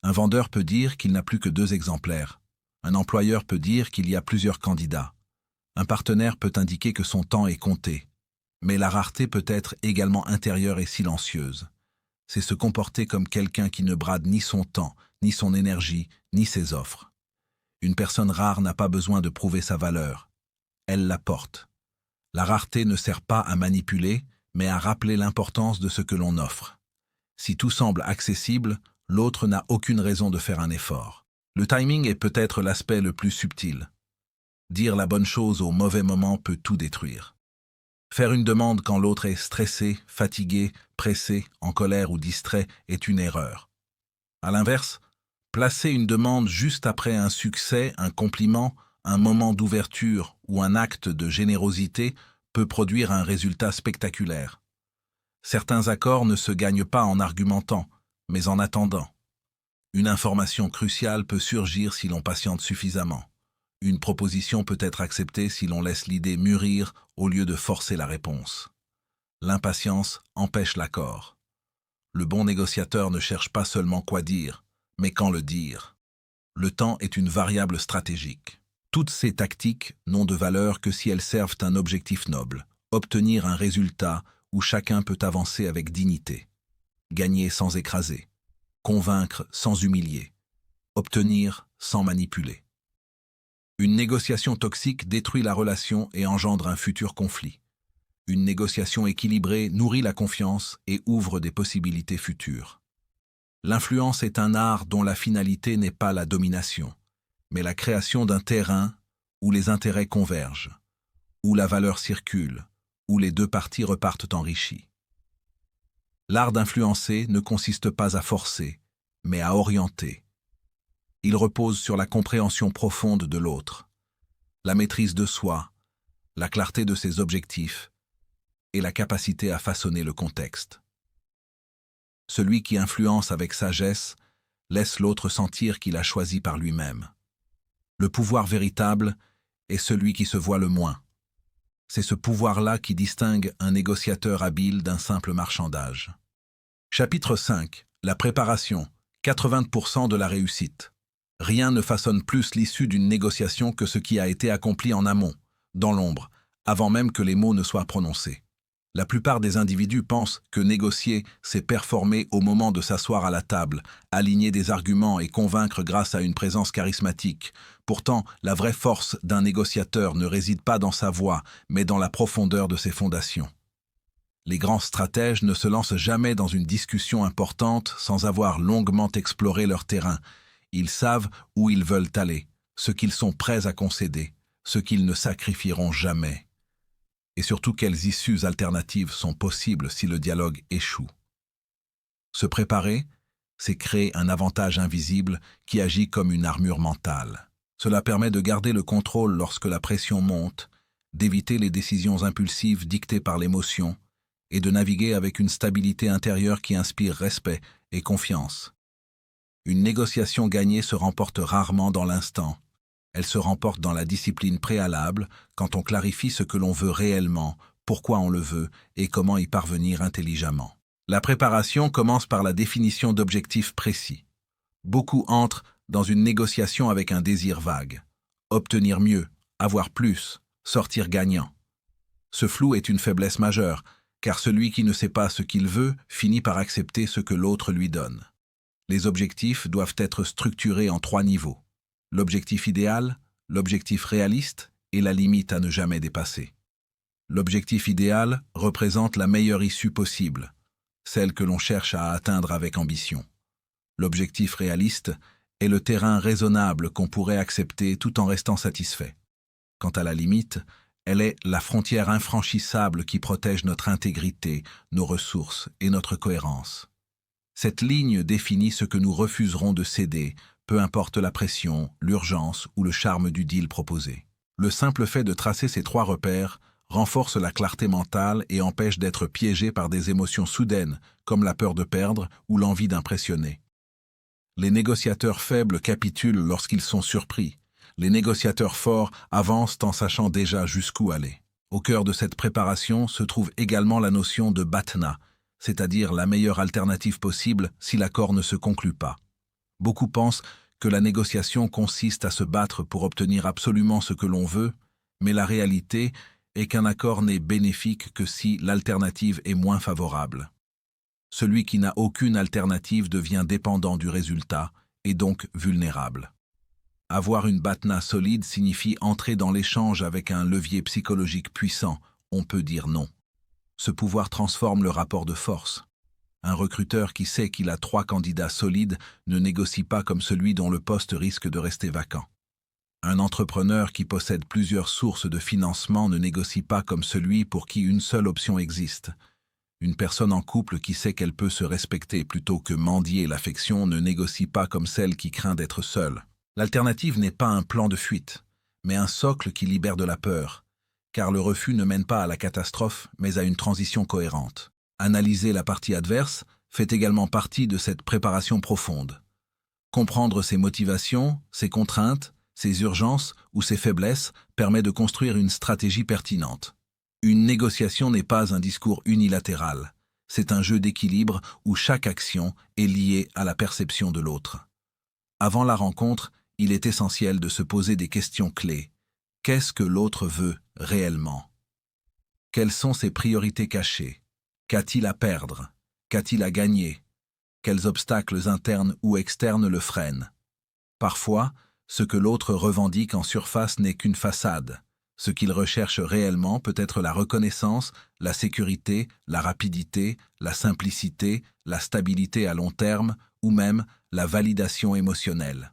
Un vendeur peut dire qu'il n'a plus que 2 exemplaires. Un employeur peut dire qu'il y a plusieurs candidats. Un partenaire peut indiquer que son temps est compté. Mais la rareté peut être également intérieure et silencieuse. C'est se comporter comme quelqu'un qui ne brade ni son temps, ni son énergie, ni ses offres. Une personne rare n'a pas besoin de prouver sa valeur. Elle la porte. La rareté ne sert pas à manipuler, mais à rappeler l'importance de ce que l'on offre. Si tout semble accessible, l'autre n'a aucune raison de faire un effort. Le timing est peut-être l'aspect le plus subtil. Dire la bonne chose au mauvais moment peut tout détruire. Faire une demande quand l'autre est stressé, fatigué, pressé, en colère ou distrait est une erreur. À l'inverse, placer une demande juste après un succès, un compliment, un moment d'ouverture ou un acte de générosité peut produire un résultat spectaculaire. Certains accords ne se gagnent pas en argumentant, mais en attendant. Une information cruciale peut surgir si l'on patiente suffisamment. Une proposition peut être acceptée si l'on laisse l'idée mûrir au lieu de forcer la réponse. L'impatience empêche l'accord. Le bon négociateur ne cherche pas seulement quoi dire, mais quand le dire. Le temps est une variable stratégique. Toutes ces tactiques n'ont de valeur que si elles servent un objectif noble, obtenir un résultat où chacun peut avancer avec dignité, gagner sans écraser, convaincre sans humilier, obtenir sans manipuler. Une négociation toxique détruit la relation et engendre un futur conflit. Une négociation équilibrée nourrit la confiance et ouvre des possibilités futures. L'influence est un art dont la finalité n'est pas la domination, mais la création d'un terrain où les intérêts convergent, où la valeur circule, où les 2 parties repartent enrichies. L'art d'influencer ne consiste pas à forcer, mais à orienter. Il repose sur la compréhension profonde de l'autre, la maîtrise de soi, la clarté de ses objectifs et la capacité à façonner le contexte. Celui qui influence avec sagesse laisse l'autre sentir qu'il a choisi par lui-même. Le pouvoir véritable est celui qui se voit le moins. C'est ce pouvoir-là qui distingue un négociateur habile d'un simple marchandage. Chapitre 5. La préparation. 80% de la réussite. Rien ne façonne plus l'issue d'une négociation que ce qui a été accompli en amont, dans l'ombre, avant même que les mots ne soient prononcés. La plupart des individus pensent que négocier, c'est performer au moment de s'asseoir à la table, aligner des arguments et convaincre grâce à une présence charismatique. Pourtant, la vraie force d'un négociateur ne réside pas dans sa voix, mais dans la profondeur de ses fondations. Les grands stratèges ne se lancent jamais dans une discussion importante sans avoir longuement exploré leur terrain. Ils savent où ils veulent aller, ce qu'ils sont prêts à concéder, ce qu'ils ne sacrifieront jamais. Et surtout quelles issues alternatives sont possibles si le dialogue échoue. Se préparer, c'est créer un avantage invisible qui agit comme une armure mentale. Cela permet de garder le contrôle lorsque la pression monte, d'éviter les décisions impulsives dictées par l'émotion et de naviguer avec une stabilité intérieure qui inspire respect et confiance. Une négociation gagnée se remporte rarement dans l'instant, Elle se remporte dans la discipline préalable, quand on clarifie ce que l'on veut réellement, pourquoi on le veut et comment y parvenir intelligemment. La préparation commence par la définition d'objectifs précis. Beaucoup entrent dans une négociation avec un désir vague. Obtenir mieux, avoir plus, sortir gagnant. Ce flou est une faiblesse majeure, car celui qui ne sait pas ce qu'il veut finit par accepter ce que l'autre lui donne. Les objectifs doivent être structurés en 3 niveaux. L'objectif idéal, l'objectif réaliste et la limite à ne jamais dépasser. L'objectif idéal représente la meilleure issue possible, celle que l'on cherche à atteindre avec ambition. L'objectif réaliste est le terrain raisonnable qu'on pourrait accepter tout en restant satisfait. Quant à la limite, elle est la frontière infranchissable qui protège notre intégrité, nos ressources et notre cohérence. Cette ligne définit ce que nous refuserons de céder, peu importe la pression, l'urgence ou le charme du deal proposé. Le simple fait de tracer ces 3 repères renforce la clarté mentale et empêche d'être piégé par des émotions soudaines, comme la peur de perdre ou l'envie d'impressionner. Les négociateurs faibles capitulent lorsqu'ils sont surpris. Les négociateurs forts avancent en sachant déjà jusqu'où aller. Au cœur de cette préparation se trouve également la notion de BATNA, c'est-à-dire la meilleure alternative possible si l'accord ne se conclut pas. Beaucoup pensent que la négociation consiste à se battre pour obtenir absolument ce que l'on veut, mais la réalité est qu'un accord n'est bénéfique que si l'alternative est moins favorable. Celui qui n'a aucune alternative devient dépendant du résultat et donc vulnérable. Avoir une BATNA solide signifie entrer dans l'échange avec un levier psychologique puissant, on peut dire non. Ce pouvoir transforme le rapport de force. Un recruteur qui sait qu'il a 3 candidats solides ne négocie pas comme celui dont le poste risque de rester vacant. Un entrepreneur qui possède plusieurs sources de financement ne négocie pas comme celui pour qui une seule option existe. Une personne en couple qui sait qu'elle peut se respecter plutôt que mendier l'affection ne négocie pas comme celle qui craint d'être seule. L'alternative n'est pas un plan de fuite, mais un socle qui libère de la peur, car le refus ne mène pas à la catastrophe, mais à une transition cohérente. Analyser la partie adverse fait également partie de cette préparation profonde. Comprendre ses motivations, ses contraintes, ses urgences ou ses faiblesses permet de construire une stratégie pertinente. Une négociation n'est pas un discours unilatéral, c'est un jeu d'équilibre où chaque action est liée à la perception de l'autre. Avant la rencontre, il est essentiel de se poser des questions clés. Qu'est-ce que l'autre veut réellement? Quelles sont ses priorités cachées? Qu'a-t-il à perdre? Qu'a-t-il à gagner? Quels obstacles internes ou externes le freinent? Parfois, ce que l'autre revendique en surface n'est qu'une façade. Ce qu'il recherche réellement peut être la reconnaissance, la sécurité, la rapidité, la simplicité, la stabilité à long terme ou même la validation émotionnelle.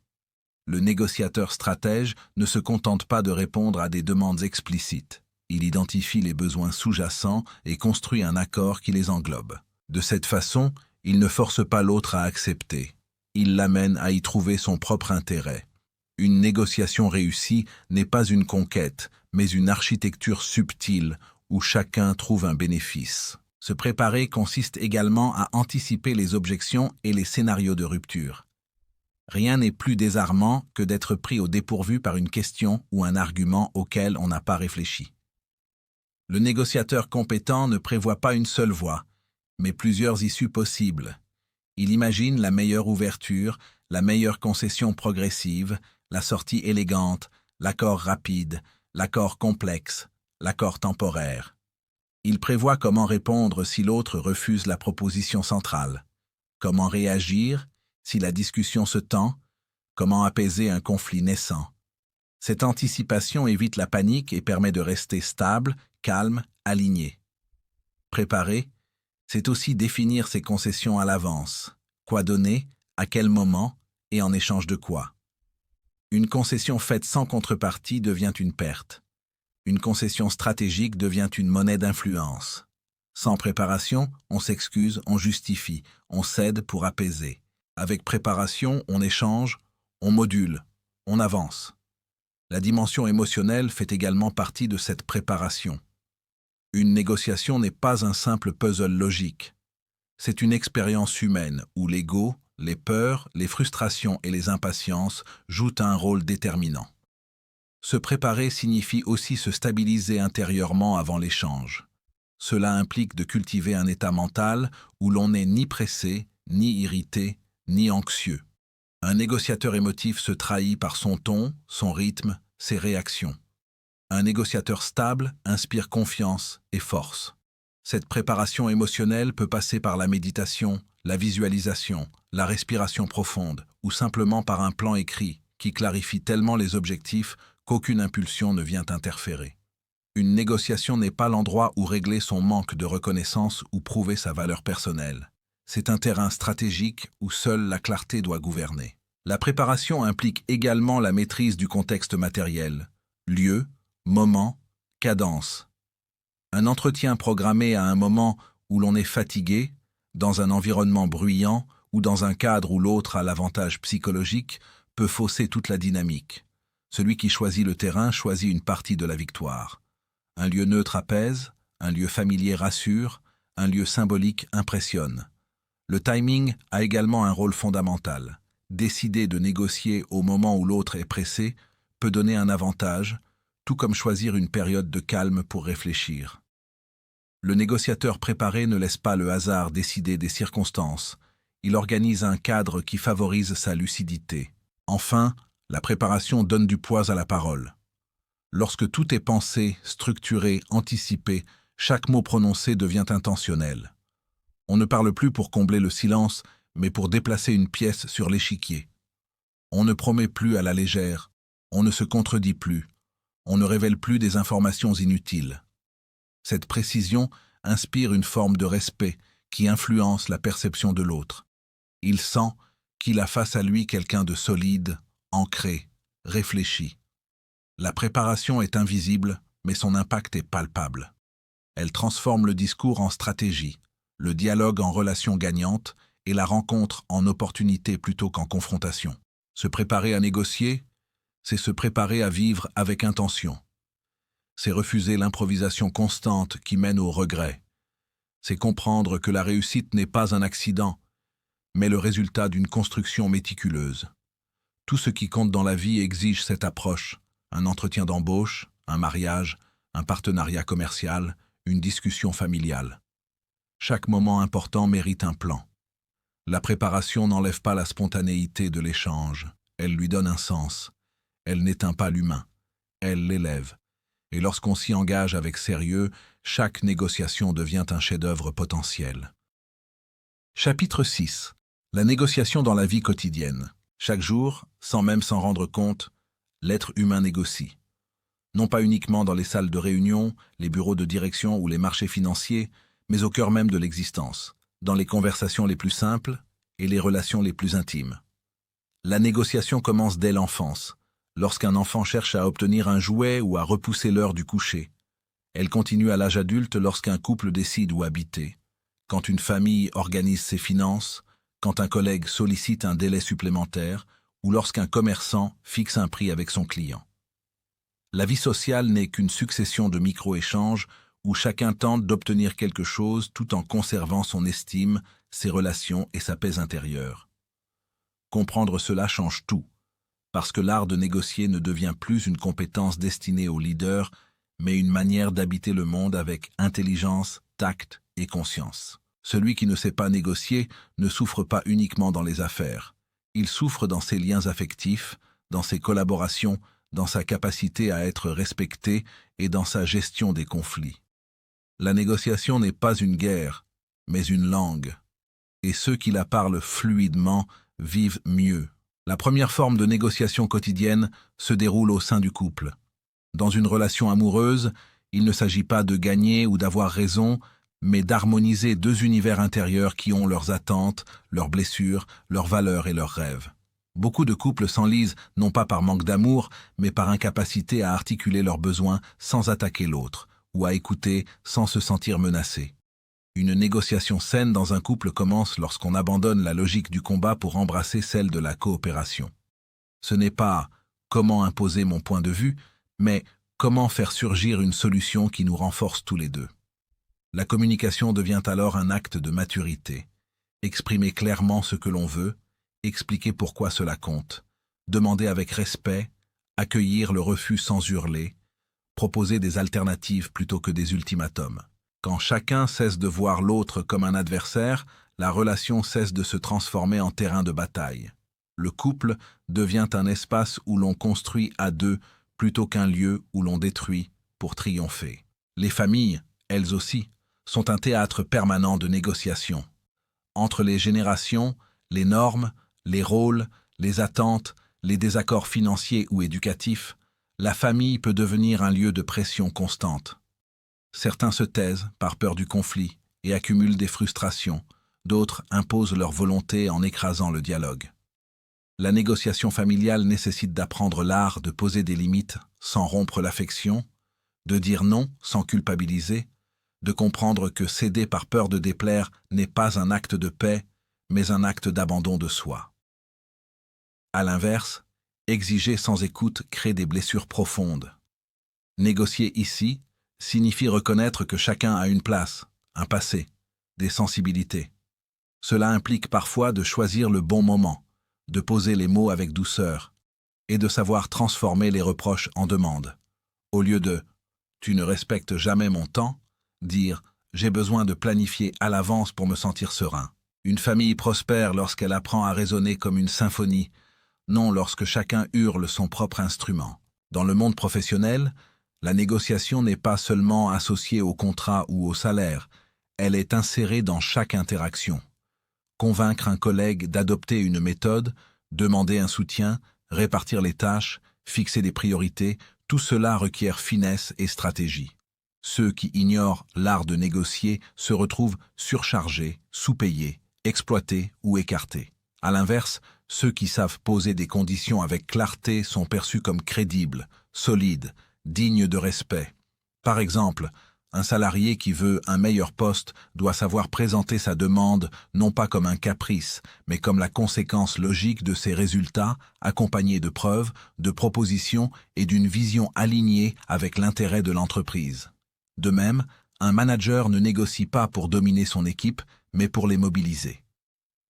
Le négociateur stratège ne se contente pas de répondre à des demandes explicites. Il identifie les besoins sous-jacents et construit un accord qui les englobe. De cette façon, il ne force pas l'autre à accepter. Il l'amène à y trouver son propre intérêt. Une négociation réussie n'est pas une conquête, mais une architecture subtile où chacun trouve un bénéfice. Se préparer consiste également à anticiper les objections et les scénarios de rupture. Rien n'est plus désarmant que d'être pris au dépourvu par une question ou un argument auquel on n'a pas réfléchi. Le négociateur compétent ne prévoit pas une seule voie, mais plusieurs issues possibles. Il imagine la meilleure ouverture, la meilleure concession progressive, la sortie élégante, l'accord rapide, l'accord complexe, l'accord temporaire. Il prévoit comment répondre si l'autre refuse la proposition centrale, comment réagir si la discussion se tend, comment apaiser un conflit naissant. Cette anticipation évite la panique et permet de rester stable, calme, aligné. Préparer, c'est aussi définir ses concessions à l'avance. Quoi donner, à quel moment et en échange de quoi. Une concession faite sans contrepartie devient une perte. Une concession stratégique devient une monnaie d'influence. Sans préparation, on s'excuse, on justifie, on cède pour apaiser. Avec préparation, on échange, on module, on avance. La dimension émotionnelle fait également partie de cette préparation. Une négociation n'est pas un simple puzzle logique. C'est une expérience humaine où l'ego, les peurs, les frustrations et les impatiences jouent un rôle déterminant. Se préparer signifie aussi se stabiliser intérieurement avant l'échange. Cela implique de cultiver un état mental où l'on n'est ni pressé, ni irrité, ni anxieux. Un négociateur émotif se trahit par son ton, son rythme, ses réactions. Un négociateur stable inspire confiance et force. Cette préparation émotionnelle peut passer par la méditation, la visualisation, la respiration profonde ou simplement par un plan écrit qui clarifie tellement les objectifs qu'aucune impulsion ne vient interférer. Une négociation n'est pas l'endroit où régler son manque de reconnaissance ou prouver sa valeur personnelle. C'est un terrain stratégique où seule la clarté doit gouverner. La préparation implique également la maîtrise du contexte matériel, lieu, moment, cadence. Un entretien programmé à un moment où l'on est fatigué, dans un environnement bruyant ou dans un cadre où l'autre a l'avantage psychologique, peut fausser toute la dynamique. Celui qui choisit le terrain choisit une partie de la victoire. Un lieu neutre apaise, un lieu familier rassure, un lieu symbolique impressionne. Le timing a également un rôle fondamental. Décider de négocier au moment où l'autre est pressé peut donner un avantage, tout comme choisir une période de calme pour réfléchir. Le négociateur préparé ne laisse pas le hasard décider des circonstances. Il organise un cadre qui favorise sa lucidité. Enfin, la préparation donne du poids à la parole. Lorsque tout est pensé, structuré, anticipé, chaque mot prononcé devient intentionnel. On ne parle plus pour combler le silence, mais pour déplacer une pièce sur l'échiquier. On ne promet plus à la légère, on ne se contredit plus, on ne révèle plus des informations inutiles. Cette précision inspire une forme de respect qui influence la perception de l'autre. Il sent qu'il a face à lui quelqu'un de solide, ancré, réfléchi. La préparation est invisible, mais son impact est palpable. Elle transforme le discours en stratégie, le dialogue en relation gagnante et la rencontre en opportunité plutôt qu'en confrontation. Se préparer à négocier, c'est se préparer à vivre avec intention. C'est refuser l'improvisation constante qui mène au regret. C'est comprendre que la réussite n'est pas un accident, mais le résultat d'une construction méticuleuse. Tout ce qui compte dans la vie exige cette approche, un entretien d'embauche, un mariage, un partenariat commercial, une discussion familiale. Chaque moment important mérite un plan. La préparation n'enlève pas la spontanéité de l'échange, elle lui donne un sens. Elle n'éteint pas l'humain, elle l'élève. Et lorsqu'on s'y engage avec sérieux, chaque négociation devient un chef-d'œuvre potentiel. Chapitre 6. La négociation dans la vie quotidienne. Chaque jour, sans même s'en rendre compte, l'être humain négocie. Non pas uniquement dans les salles de réunion, les bureaux de direction ou les marchés financiers, mais au cœur même de l'existence, dans les conversations les plus simples et les relations les plus intimes. La négociation commence dès l'enfance, lorsqu'un enfant cherche à obtenir un jouet ou à repousser l'heure du coucher. Elle continue à l'âge adulte lorsqu'un couple décide où habiter, quand une famille organise ses finances, quand un collègue sollicite un délai supplémentaire ou lorsqu'un commerçant fixe un prix avec son client. La vie sociale n'est qu'une succession de micro-échanges où chacun tente d'obtenir quelque chose tout en conservant son estime, ses relations et sa paix intérieure. Comprendre cela change tout, parce que l'art de négocier ne devient plus une compétence destinée aux leaders, mais une manière d'habiter le monde avec intelligence, tact et conscience. Celui qui ne sait pas négocier ne souffre pas uniquement dans les affaires. Il souffre dans ses liens affectifs, dans ses collaborations, dans sa capacité à être respecté et dans sa gestion des conflits. La négociation n'est pas une guerre, mais une langue. Et ceux qui la parlent fluidement vivent mieux. La première forme de négociation quotidienne se déroule au sein du couple. Dans une relation amoureuse, il ne s'agit pas de gagner ou d'avoir raison, mais d'harmoniser deux univers intérieurs qui ont leurs attentes, leurs blessures, leurs valeurs et leurs rêves. Beaucoup de couples s'enlisent non pas par manque d'amour, mais par incapacité à articuler leurs besoins sans attaquer l'autre, ou à écouter sans se sentir menacé. Une négociation saine dans un couple commence lorsqu'on abandonne la logique du combat pour embrasser celle de la coopération. Ce n'est pas « comment imposer mon point de vue », mais « comment faire surgir une solution qui nous renforce tous les deux ». La communication devient alors un acte de maturité. Exprimer clairement ce que l'on veut, expliquer pourquoi cela compte, demander avec respect, accueillir le refus sans hurler, proposer des alternatives plutôt que des ultimatums. Quand chacun cesse de voir l'autre comme un adversaire, la relation cesse de se transformer en terrain de bataille. Le couple devient un espace où l'on construit à deux plutôt qu'un lieu où l'on détruit pour triompher. Les familles, elles aussi, sont un théâtre permanent de négociations. Entre les générations, les normes, les rôles, les attentes, les désaccords financiers ou éducatifs, la famille peut devenir un lieu de pression constante. Certains se taisent par peur du conflit et accumulent des frustrations, d'autres imposent leur volonté en écrasant le dialogue. La négociation familiale nécessite d'apprendre l'art de poser des limites sans rompre l'affection, de dire non sans culpabiliser, de comprendre que céder par peur de déplaire n'est pas un acte de paix, mais un acte d'abandon de soi. À l'inverse, exiger sans écoute crée des blessures profondes. Négocier ici signifie reconnaître que chacun a une place, un passé, des sensibilités. Cela implique parfois de choisir le bon moment, de poser les mots avec douceur et de savoir transformer les reproches en demandes. Au lieu de « tu ne respectes jamais mon temps », dire « j'ai besoin de planifier à l'avance pour me sentir serein ». Une famille prospère lorsqu'elle apprend à raisonner comme une symphonie, non lorsque chacun hurle son propre instrument. Dans le monde professionnel, la négociation n'est pas seulement associée au contrat ou au salaire, elle est insérée dans chaque interaction. Convaincre un collègue d'adopter une méthode, demander un soutien, répartir les tâches, fixer des priorités, tout cela requiert finesse et stratégie. Ceux qui ignorent l'art de négocier se retrouvent surchargés, sous-payés, exploités ou écartés. À l'inverse, ceux qui savent poser des conditions avec clarté sont perçus comme crédibles, solides, dignes de respect. Par exemple, un salarié qui veut un meilleur poste doit savoir présenter sa demande non pas comme un caprice, mais comme la conséquence logique de ses résultats, accompagnés de preuves, de propositions et d'une vision alignée avec l'intérêt de l'entreprise. De même, un manager ne négocie pas pour dominer son équipe, mais pour les mobiliser.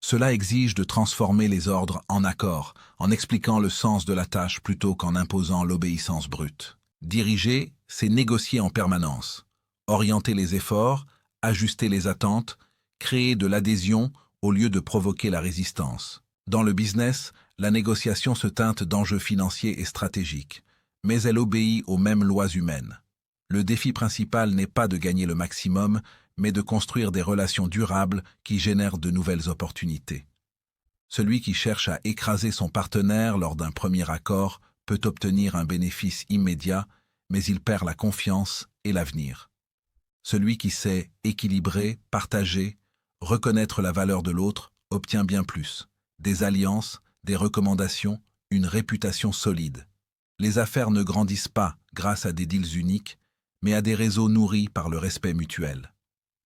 Cela exige de transformer les ordres en accords, en expliquant le sens de la tâche plutôt qu'en imposant l'obéissance brute. Diriger, c'est négocier en permanence. Orienter les efforts, ajuster les attentes, créer de l'adhésion au lieu de provoquer la résistance. Dans le business, la négociation se teinte d'enjeux financiers et stratégiques, mais elle obéit aux mêmes lois humaines. Le défi principal n'est pas de gagner le maximum, mais de construire des relations durables qui génèrent de nouvelles opportunités. Celui qui cherche à écraser son partenaire lors d'un premier accord peut obtenir un bénéfice immédiat, mais il perd la confiance et l'avenir. Celui qui sait équilibrer, partager, reconnaître la valeur de l'autre obtient bien plus. Des alliances, des recommandations, une réputation solide. Les affaires ne grandissent pas grâce à des deals uniques, mais à des réseaux nourris par le respect mutuel.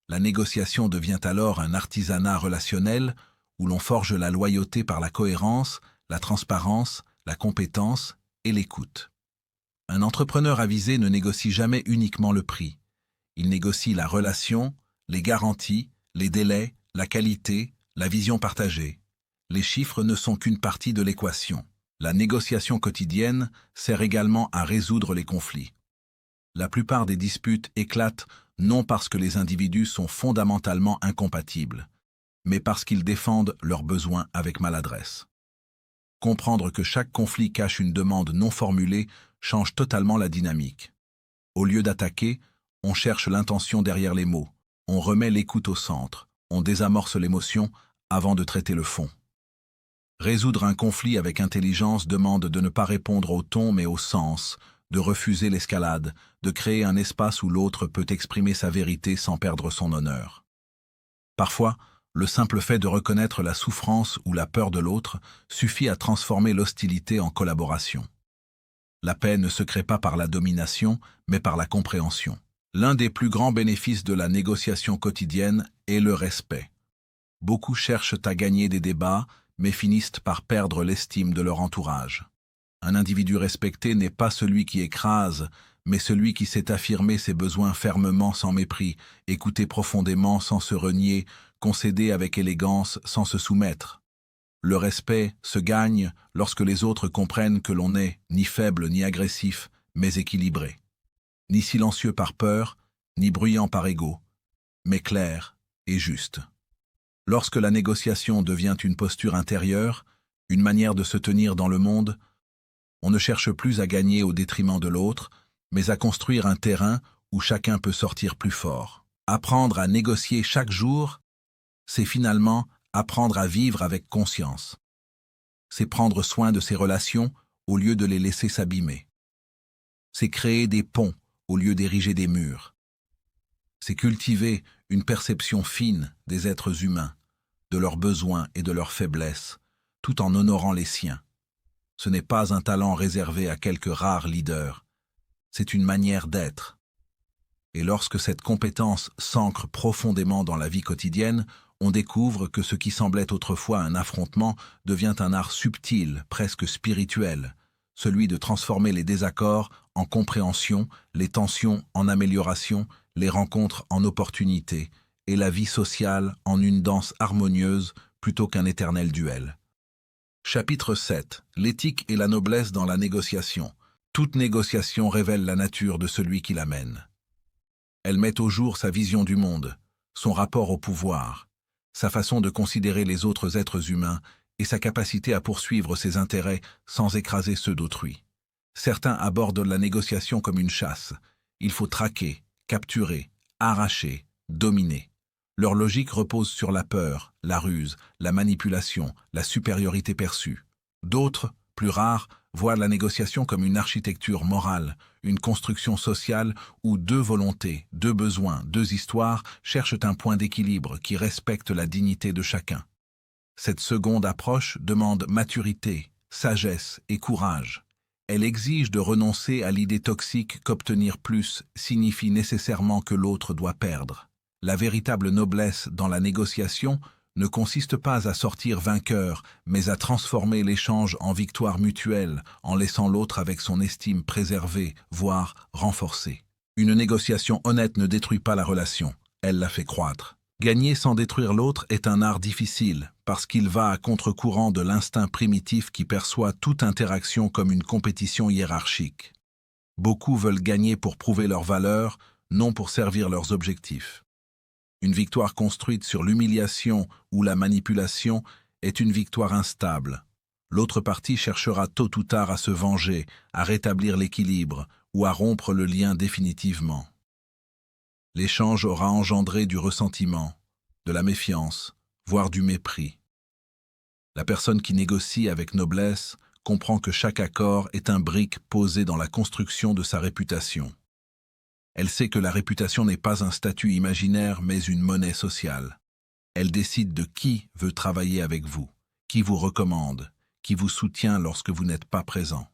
La négociation devient alors un artisanat relationnel où l'on forge la loyauté par la cohérence, la transparence, la compétence et l'écoute. Un entrepreneur avisé ne négocie jamais uniquement le prix. Il négocie la relation, les garanties, les délais, la qualité, la vision partagée. Les chiffres ne sont qu'une partie de l'équation. La négociation quotidienne sert également à résoudre les conflits. La plupart des disputes éclatent non parce que les individus sont fondamentalement incompatibles, mais parce qu'ils défendent leurs besoins avec maladresse. Comprendre que chaque conflit cache une demande non formulée change totalement la dynamique. Au lieu d'attaquer, on cherche l'intention derrière les mots, on remet l'écoute au centre, on désamorce l'émotion avant de traiter le fond. Résoudre un conflit avec intelligence demande de ne pas répondre au ton mais au sens, de refuser l'escalade, de créer un espace où l'autre peut exprimer sa vérité sans perdre son honneur. Parfois, le simple fait de reconnaître la souffrance ou la peur de l'autre suffit à transformer l'hostilité en collaboration. La paix ne se crée pas par la domination, mais par la compréhension. L'un des plus grands bénéfices de la négociation quotidienne est le respect. Beaucoup cherchent à gagner des débats, mais finissent par perdre l'estime de leur entourage. Un individu respecté n'est pas celui qui écrase, mais celui qui sait affirmer ses besoins fermement sans mépris, écouter profondément sans se renier, concéder avec élégance sans se soumettre. Le respect se gagne lorsque les autres comprennent que l'on n'est ni faible ni agressif, mais équilibré. Ni silencieux par peur, ni bruyant par ego, mais clair et juste. Lorsque la négociation devient une posture intérieure, une manière de se tenir dans le monde, on ne cherche plus à gagner au détriment de l'autre, mais à construire un terrain où chacun peut sortir plus fort. Apprendre à négocier chaque jour, c'est finalement apprendre à vivre avec conscience. C'est prendre soin de ses relations au lieu de les laisser s'abîmer. C'est créer des ponts au lieu d'ériger des murs. C'est cultiver une perception fine des êtres humains, de leurs besoins et de leurs faiblesses, tout en honorant les siens. Ce n'est pas un talent réservé à quelques rares leaders, c'est une manière d'être. Et lorsque cette compétence s'ancre profondément dans la vie quotidienne, on découvre que ce qui semblait autrefois un affrontement devient un art subtil, presque spirituel, celui de transformer les désaccords en compréhension, les tensions en amélioration, les rencontres en opportunités, et la vie sociale en une danse harmonieuse plutôt qu'un éternel duel. Chapitre 7. L'éthique et la noblesse dans la négociation. Toute négociation révèle la nature de celui qui la mène. Elle met au jour sa vision du monde, son rapport au pouvoir, sa façon de considérer les autres êtres humains et sa capacité à poursuivre ses intérêts sans écraser ceux d'autrui. Certains abordent la négociation comme une chasse. Il faut traquer, capturer, arracher, dominer. Leur logique repose sur la peur, la ruse, la manipulation, la supériorité perçue. D'autres, plus rares, voient la négociation comme une architecture morale, une construction sociale où deux volontés, deux besoins, deux histoires cherchent un point d'équilibre qui respecte la dignité de chacun. Cette seconde approche demande maturité, sagesse et courage. Elle exige de renoncer à l'idée toxique qu'obtenir plus signifie nécessairement que l'autre doit perdre. La véritable noblesse dans la négociation ne consiste pas à sortir vainqueur, mais à transformer l'échange en victoire mutuelle, en laissant l'autre avec son estime préservée, voire renforcée. Une négociation honnête ne détruit pas la relation, elle la fait croître. Gagner sans détruire l'autre est un art difficile, parce qu'il va à contre-courant de l'instinct primitif qui perçoit toute interaction comme une compétition hiérarchique. Beaucoup veulent gagner pour prouver leur valeur, non pour servir leurs objectifs. Une victoire construite sur l'humiliation ou la manipulation est une victoire instable. L'autre partie cherchera tôt ou tard à se venger, à rétablir l'équilibre ou à rompre le lien définitivement. L'échange aura engendré du ressentiment, de la méfiance, voire du mépris. La personne qui négocie avec noblesse comprend que chaque accord est un brick posé dans la construction de sa réputation. Elle sait que la réputation n'est pas un statut imaginaire, mais une monnaie sociale. Elle décide de qui veut travailler avec vous, qui vous recommande, qui vous soutient lorsque vous n'êtes pas présent.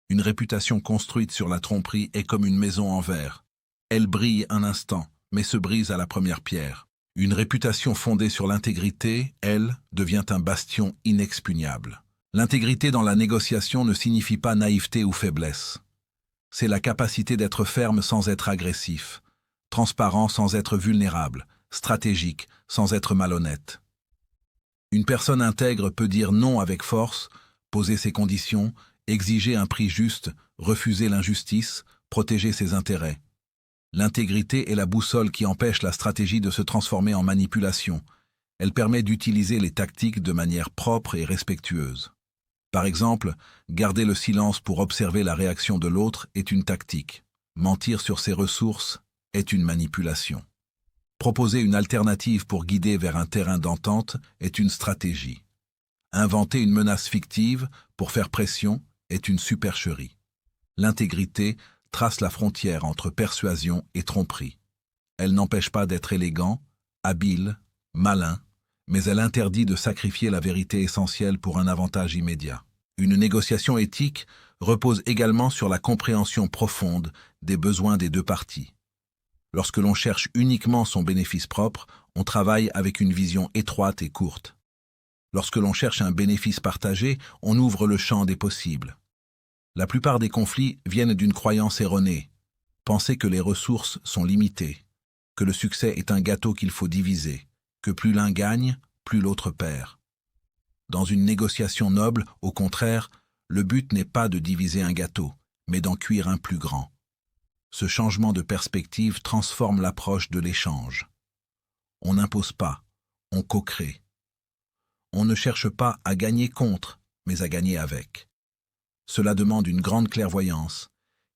Une réputation construite sur la tromperie est comme une maison en verre. Elle brille un instant, mais se brise à la première pierre. Une réputation fondée sur l'intégrité, elle, devient un bastion inexpugnable. L'intégrité dans la négociation ne signifie pas naïveté ou faiblesse. C'est la capacité d'être ferme sans être agressif, transparent sans être vulnérable, stratégique sans être malhonnête. Une personne intègre peut dire non avec force, poser ses conditions, exiger un prix juste, refuser l'injustice, protéger ses intérêts. L'intégrité est la boussole qui empêche la stratégie de se transformer en manipulation. Elle permet d'utiliser les tactiques de manière propre et respectueuse. Par exemple, garder le silence pour observer la réaction de l'autre est une tactique. Mentir sur ses ressources est une manipulation. Proposer une alternative pour guider vers un terrain d'entente est une stratégie. Inventer une menace fictive pour faire pression est une supercherie. L'intégrité trace la frontière entre persuasion et tromperie. Elle n'empêche pas d'être élégant, habile, malin, mais elle interdit de sacrifier la vérité essentielle pour un avantage immédiat. Une négociation éthique repose également sur la compréhension profonde des besoins des deux parties. Lorsque l'on cherche uniquement son bénéfice propre, on travaille avec une vision étroite et courte. Lorsque l'on cherche un bénéfice partagé, on ouvre le champ des possibles. La plupart des conflits viennent d'une croyance erronée. Penser que les ressources sont limitées, que le succès est un gâteau qu'il faut diviser, que plus l'un gagne, plus l'autre perd. Dans une négociation noble, au contraire, le but n'est pas de diviser un gâteau, mais d'en cuire un plus grand. Ce changement de perspective transforme l'approche de l'échange. On n'impose pas, on co-crée. On ne cherche pas à gagner contre, mais à gagner avec. Cela demande une grande clairvoyance,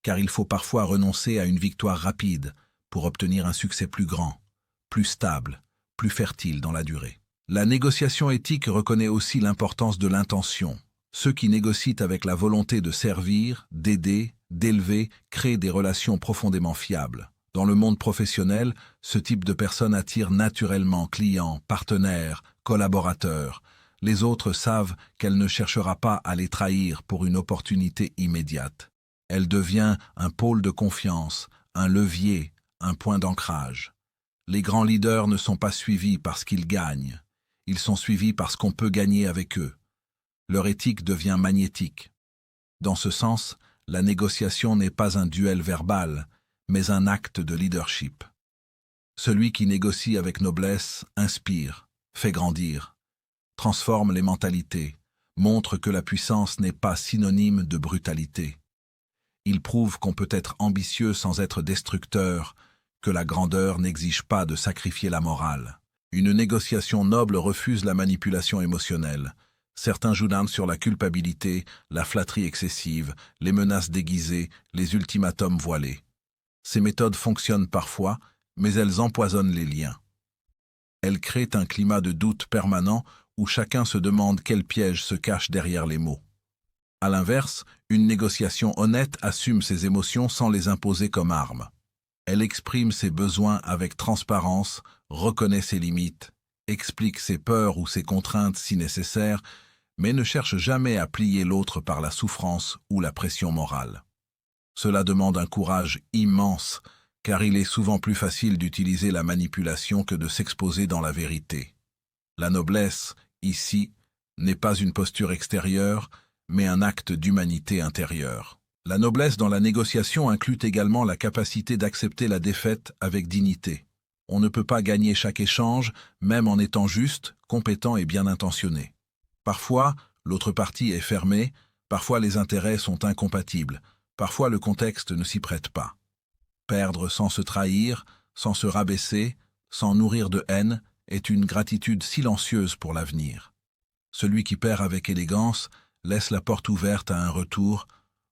car il faut parfois renoncer à une victoire rapide pour obtenir un succès plus grand, plus stable, plus fertile dans la durée. La négociation éthique reconnaît aussi l'importance de l'intention. Ceux qui négocient avec la volonté de servir, d'aider, d'élever, créent des relations profondément fiables. Dans le monde professionnel, ce type de personnes attire naturellement clients, partenaires, collaborateurs. Les autres savent qu'elle ne cherchera pas à les trahir pour une opportunité immédiate. Elle devient un pôle de confiance, un levier, un point d'ancrage. Les grands leaders ne sont pas suivis parce qu'ils gagnent. Ils sont suivis parce qu'on peut gagner avec eux. Leur éthique devient magnétique. Dans ce sens, la négociation n'est pas un duel verbal, mais un acte de leadership. Celui qui négocie avec noblesse inspire, fait grandir, transforme les mentalités, montre que la puissance n'est pas synonyme de brutalité. Il prouve qu'on peut être ambitieux sans être destructeur, que la grandeur n'exige pas de sacrifier la morale. Une négociation noble refuse la manipulation émotionnelle. Certains jouent sur la culpabilité, la flatterie excessive, les menaces déguisées, les ultimatums voilés. Ces méthodes fonctionnent parfois, mais elles empoisonnent les liens. Elles créent un climat de doute permanent où chacun se demande quel piège se cache derrière les mots. À l'inverse, une négociation honnête assume ses émotions sans les imposer comme armes. Elle exprime ses besoins avec transparence, reconnaît ses limites, explique ses peurs ou ses contraintes si nécessaire, mais ne cherche jamais à plier l'autre par la souffrance ou la pression morale. Cela demande un courage immense, car il est souvent plus facile d'utiliser la manipulation que de s'exposer dans la vérité. La noblesse, ici, n'est pas une posture extérieure, mais un acte d'humanité intérieure. La noblesse dans la négociation inclut également la capacité d'accepter la défaite avec dignité. On ne peut pas gagner chaque échange, même en étant juste, compétent et bien intentionné. Parfois, l'autre partie est fermée, parfois les intérêts sont incompatibles, parfois le contexte ne s'y prête pas. Perdre sans se trahir, sans se rabaisser, sans nourrir de haine, est une gratitude silencieuse pour l'avenir. Celui qui perd avec élégance laisse la porte ouverte à un retour,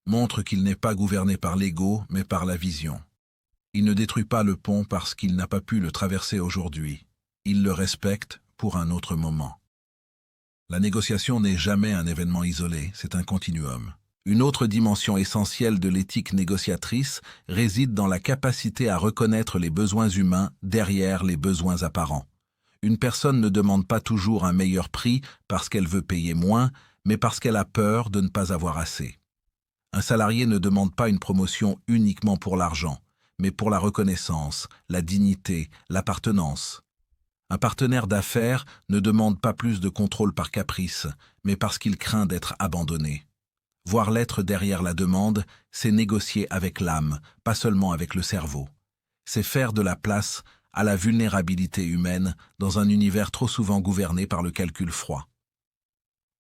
montre qu'il n'est pas gouverné par l'ego, mais par la vision. Il ne détruit pas le pont parce qu'il n'a pas pu le traverser aujourd'hui. Il le respecte pour un autre moment. La négociation n'est jamais un événement isolé, c'est un continuum. Une autre dimension essentielle de l'éthique négociatrice réside dans la capacité à reconnaître les besoins humains derrière les besoins apparents. Une personne ne demande pas toujours un meilleur prix parce qu'elle veut payer moins, mais parce qu'elle a peur de ne pas avoir assez. Un salarié ne demande pas une promotion uniquement pour l'argent, mais pour la reconnaissance, la dignité, l'appartenance. Un partenaire d'affaires ne demande pas plus de contrôle par caprice, mais parce qu'il craint d'être abandonné. Voir l'être derrière la demande, c'est négocier avec l'âme, pas seulement avec le cerveau. C'est faire de la place à la vulnérabilité humaine dans un univers trop souvent gouverné par le calcul froid.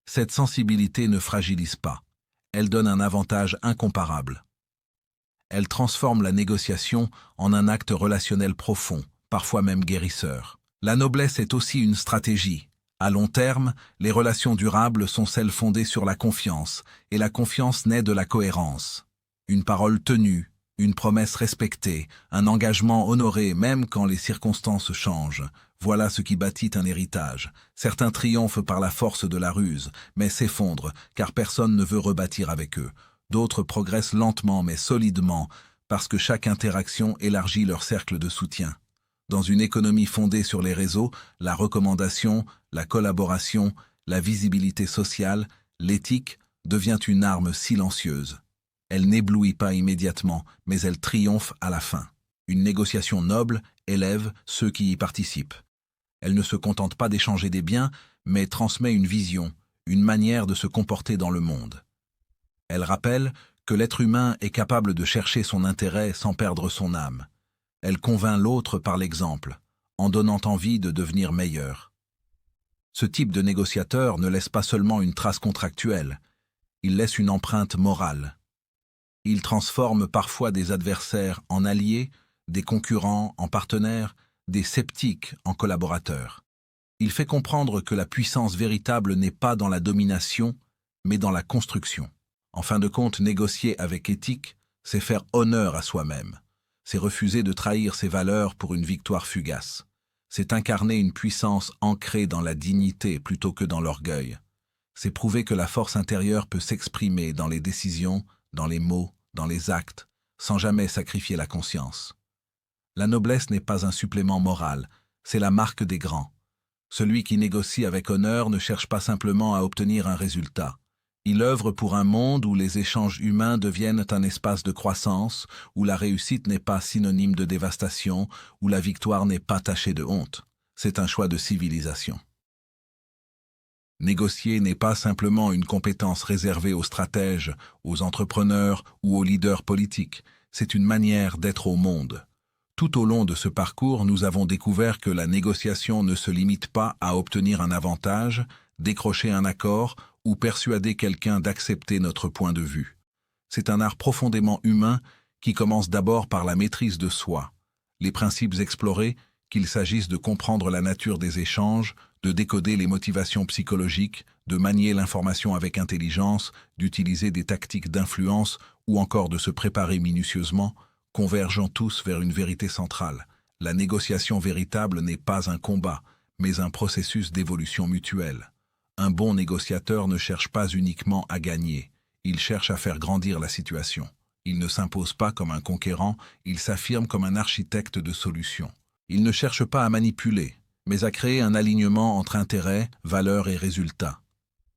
Cette sensibilité ne fragilise pas. Elle donne un avantage incomparable. Elle transforme la négociation en un acte relationnel profond, parfois même guérisseur. La noblesse est aussi une stratégie. À long terme, les relations durables sont celles fondées sur la confiance, et la confiance naît de la cohérence. Une parole tenue, une promesse respectée, un engagement honoré même quand les circonstances changent. Voilà ce qui bâtit un héritage. Certains triomphent par la force de la ruse, mais s'effondrent, car personne ne veut rebâtir avec eux. D'autres progressent lentement mais solidement, parce que chaque interaction élargit leur cercle de soutien. Dans une économie fondée sur les réseaux, la recommandation, la collaboration, la visibilité sociale, l'éthique devient une arme silencieuse. Elle n'éblouit pas immédiatement, mais elle triomphe à la fin. Une négociation noble élève ceux qui y participent. Elle ne se contente pas d'échanger des biens, mais transmet une vision, une manière de se comporter dans le monde. Elle rappelle que l'être humain est capable de chercher son intérêt sans perdre son âme. Elle convainc l'autre par l'exemple, en donnant envie de devenir meilleur. Ce type de négociateur ne laisse pas seulement une trace contractuelle, il laisse une empreinte morale. Il transforme parfois des adversaires en alliés, des concurrents en partenaires, des sceptiques en collaborateurs. Il fait comprendre que la puissance véritable n'est pas dans la domination, mais dans la construction. En fin de compte, négocier avec éthique, c'est faire honneur à soi-même. C'est refuser de trahir ses valeurs pour une victoire fugace. C'est incarner une puissance ancrée dans la dignité plutôt que dans l'orgueil. C'est prouver que la force intérieure peut s'exprimer dans les décisions, dans les mots, dans les actes, sans jamais sacrifier la conscience. La noblesse n'est pas un supplément moral, c'est la marque des grands. Celui qui négocie avec honneur ne cherche pas simplement à obtenir un résultat. Il œuvre pour un monde où les échanges humains deviennent un espace de croissance, où la réussite n'est pas synonyme de dévastation, où la victoire n'est pas tachée de honte. C'est un choix de civilisation. Négocier n'est pas simplement une compétence réservée aux stratèges, aux entrepreneurs ou aux leaders politiques. C'est une manière d'être au monde. Tout au long de ce parcours, nous avons découvert que la négociation ne se limite pas à obtenir un avantage, décrocher un accord ou persuader quelqu'un d'accepter notre point de vue. C'est un art profondément humain qui commence d'abord par la maîtrise de soi. Les principes explorés, qu'il s'agisse de comprendre la nature des échanges, de décoder les motivations psychologiques, de manier l'information avec intelligence, d'utiliser des tactiques d'influence ou encore de se préparer minutieusement, convergeant tous vers une vérité centrale. La négociation véritable n'est pas un combat, mais un processus d'évolution mutuelle. Un bon négociateur ne cherche pas uniquement à gagner, il cherche à faire grandir la situation. Il ne s'impose pas comme un conquérant, il s'affirme comme un architecte de solutions. Il ne cherche pas à manipuler, mais à créer un alignement entre intérêts, valeurs et résultats.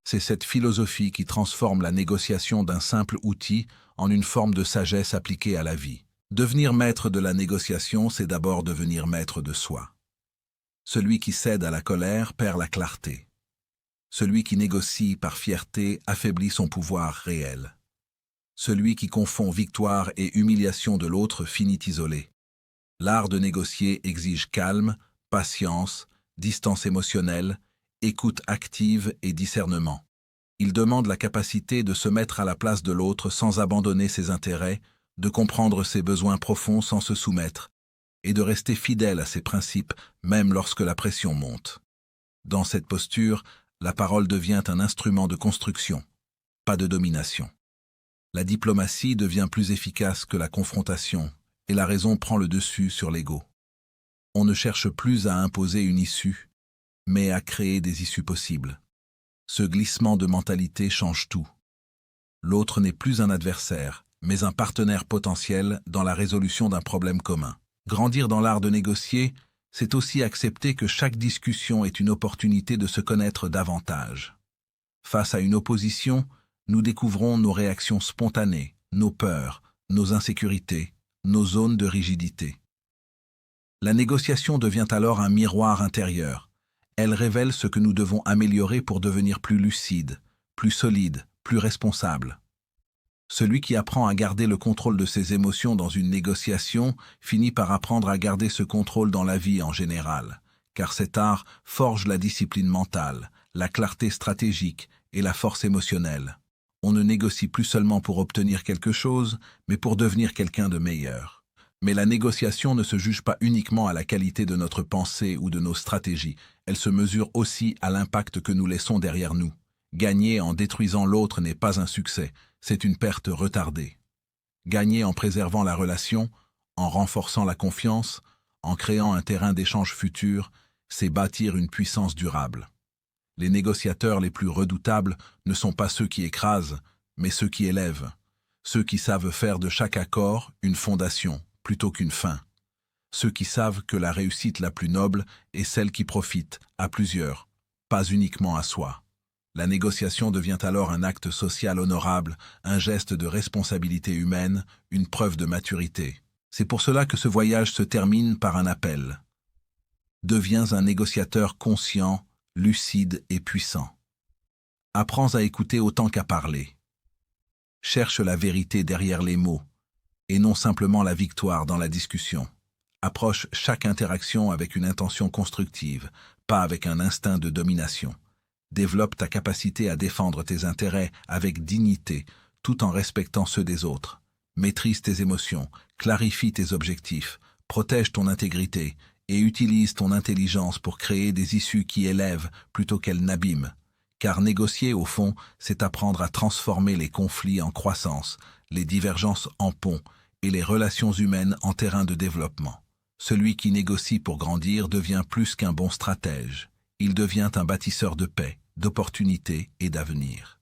C'est cette philosophie qui transforme la négociation d'un simple outil en une forme de sagesse appliquée à la vie. Devenir maître de la négociation, c'est d'abord devenir maître de soi. Celui qui cède à la colère perd la clarté. Celui qui négocie par fierté affaiblit son pouvoir réel. Celui qui confond victoire et humiliation de l'autre finit isolé. L'art de négocier exige calme, patience, distance émotionnelle, écoute active et discernement. Il demande la capacité de se mettre à la place de l'autre sans abandonner ses intérêts, de comprendre ses besoins profonds sans se soumettre, et de rester fidèle à ses principes, même lorsque la pression monte. Dans cette posture, la parole devient un instrument de construction, pas de domination. La diplomatie devient plus efficace que la confrontation, et la raison prend le dessus sur l'ego. On ne cherche plus à imposer une issue, mais à créer des issues possibles. Ce glissement de mentalité change tout. L'autre n'est plus un adversaire, mais un partenaire potentiel dans la résolution d'un problème commun. Grandir dans l'art de négocier, c'est aussi accepter que chaque discussion est une opportunité de se connaître davantage. Face à une opposition, nous découvrons nos réactions spontanées, nos peurs, nos insécurités, nos zones de rigidité. La négociation devient alors un miroir intérieur. Elle révèle ce que nous devons améliorer pour devenir plus lucide, plus solide, plus responsable. Celui qui apprend à garder le contrôle de ses émotions dans une négociation finit par apprendre à garder ce contrôle dans la vie en général, car cet art forge la discipline mentale, la clarté stratégique et la force émotionnelle. On ne négocie plus seulement pour obtenir quelque chose, mais pour devenir quelqu'un de meilleur. Mais la négociation ne se juge pas uniquement à la qualité de notre pensée ou de nos stratégies, elle se mesure aussi à l'impact que nous laissons derrière nous. Gagner en détruisant l'autre n'est pas un succès, c'est une perte retardée. Gagner en préservant la relation, en renforçant la confiance, en créant un terrain d'échange futur, c'est bâtir une puissance durable. Les négociateurs les plus redoutables ne sont pas ceux qui écrasent, mais ceux qui élèvent, ceux qui savent faire de chaque accord une fondation plutôt qu'une fin, ceux qui savent que la réussite la plus noble est celle qui profite à plusieurs, pas uniquement à soi. La négociation devient alors un acte social honorable, un geste de responsabilité humaine, une preuve de maturité. C'est pour cela que ce voyage se termine par un appel. Deviens un négociateur conscient, lucide et puissant. Apprends à écouter autant qu'à parler. Cherche la vérité derrière les mots, et non simplement la victoire dans la discussion. Approche chaque interaction avec une intention constructive, pas avec un instinct de domination. Développe ta capacité à défendre tes intérêts avec dignité, tout en respectant ceux des autres. Maîtrise tes émotions, clarifie tes objectifs, protège ton intégrité et utilise ton intelligence pour créer des issues qui élèvent plutôt qu'elles n'abîment. Car négocier, au fond, c'est apprendre à transformer les conflits en croissance, les divergences en ponts et les relations humaines en terrain de développement. Celui qui négocie pour grandir devient plus qu'un bon stratège. Il devient un bâtisseur de paix, d'opportunités et d'avenir.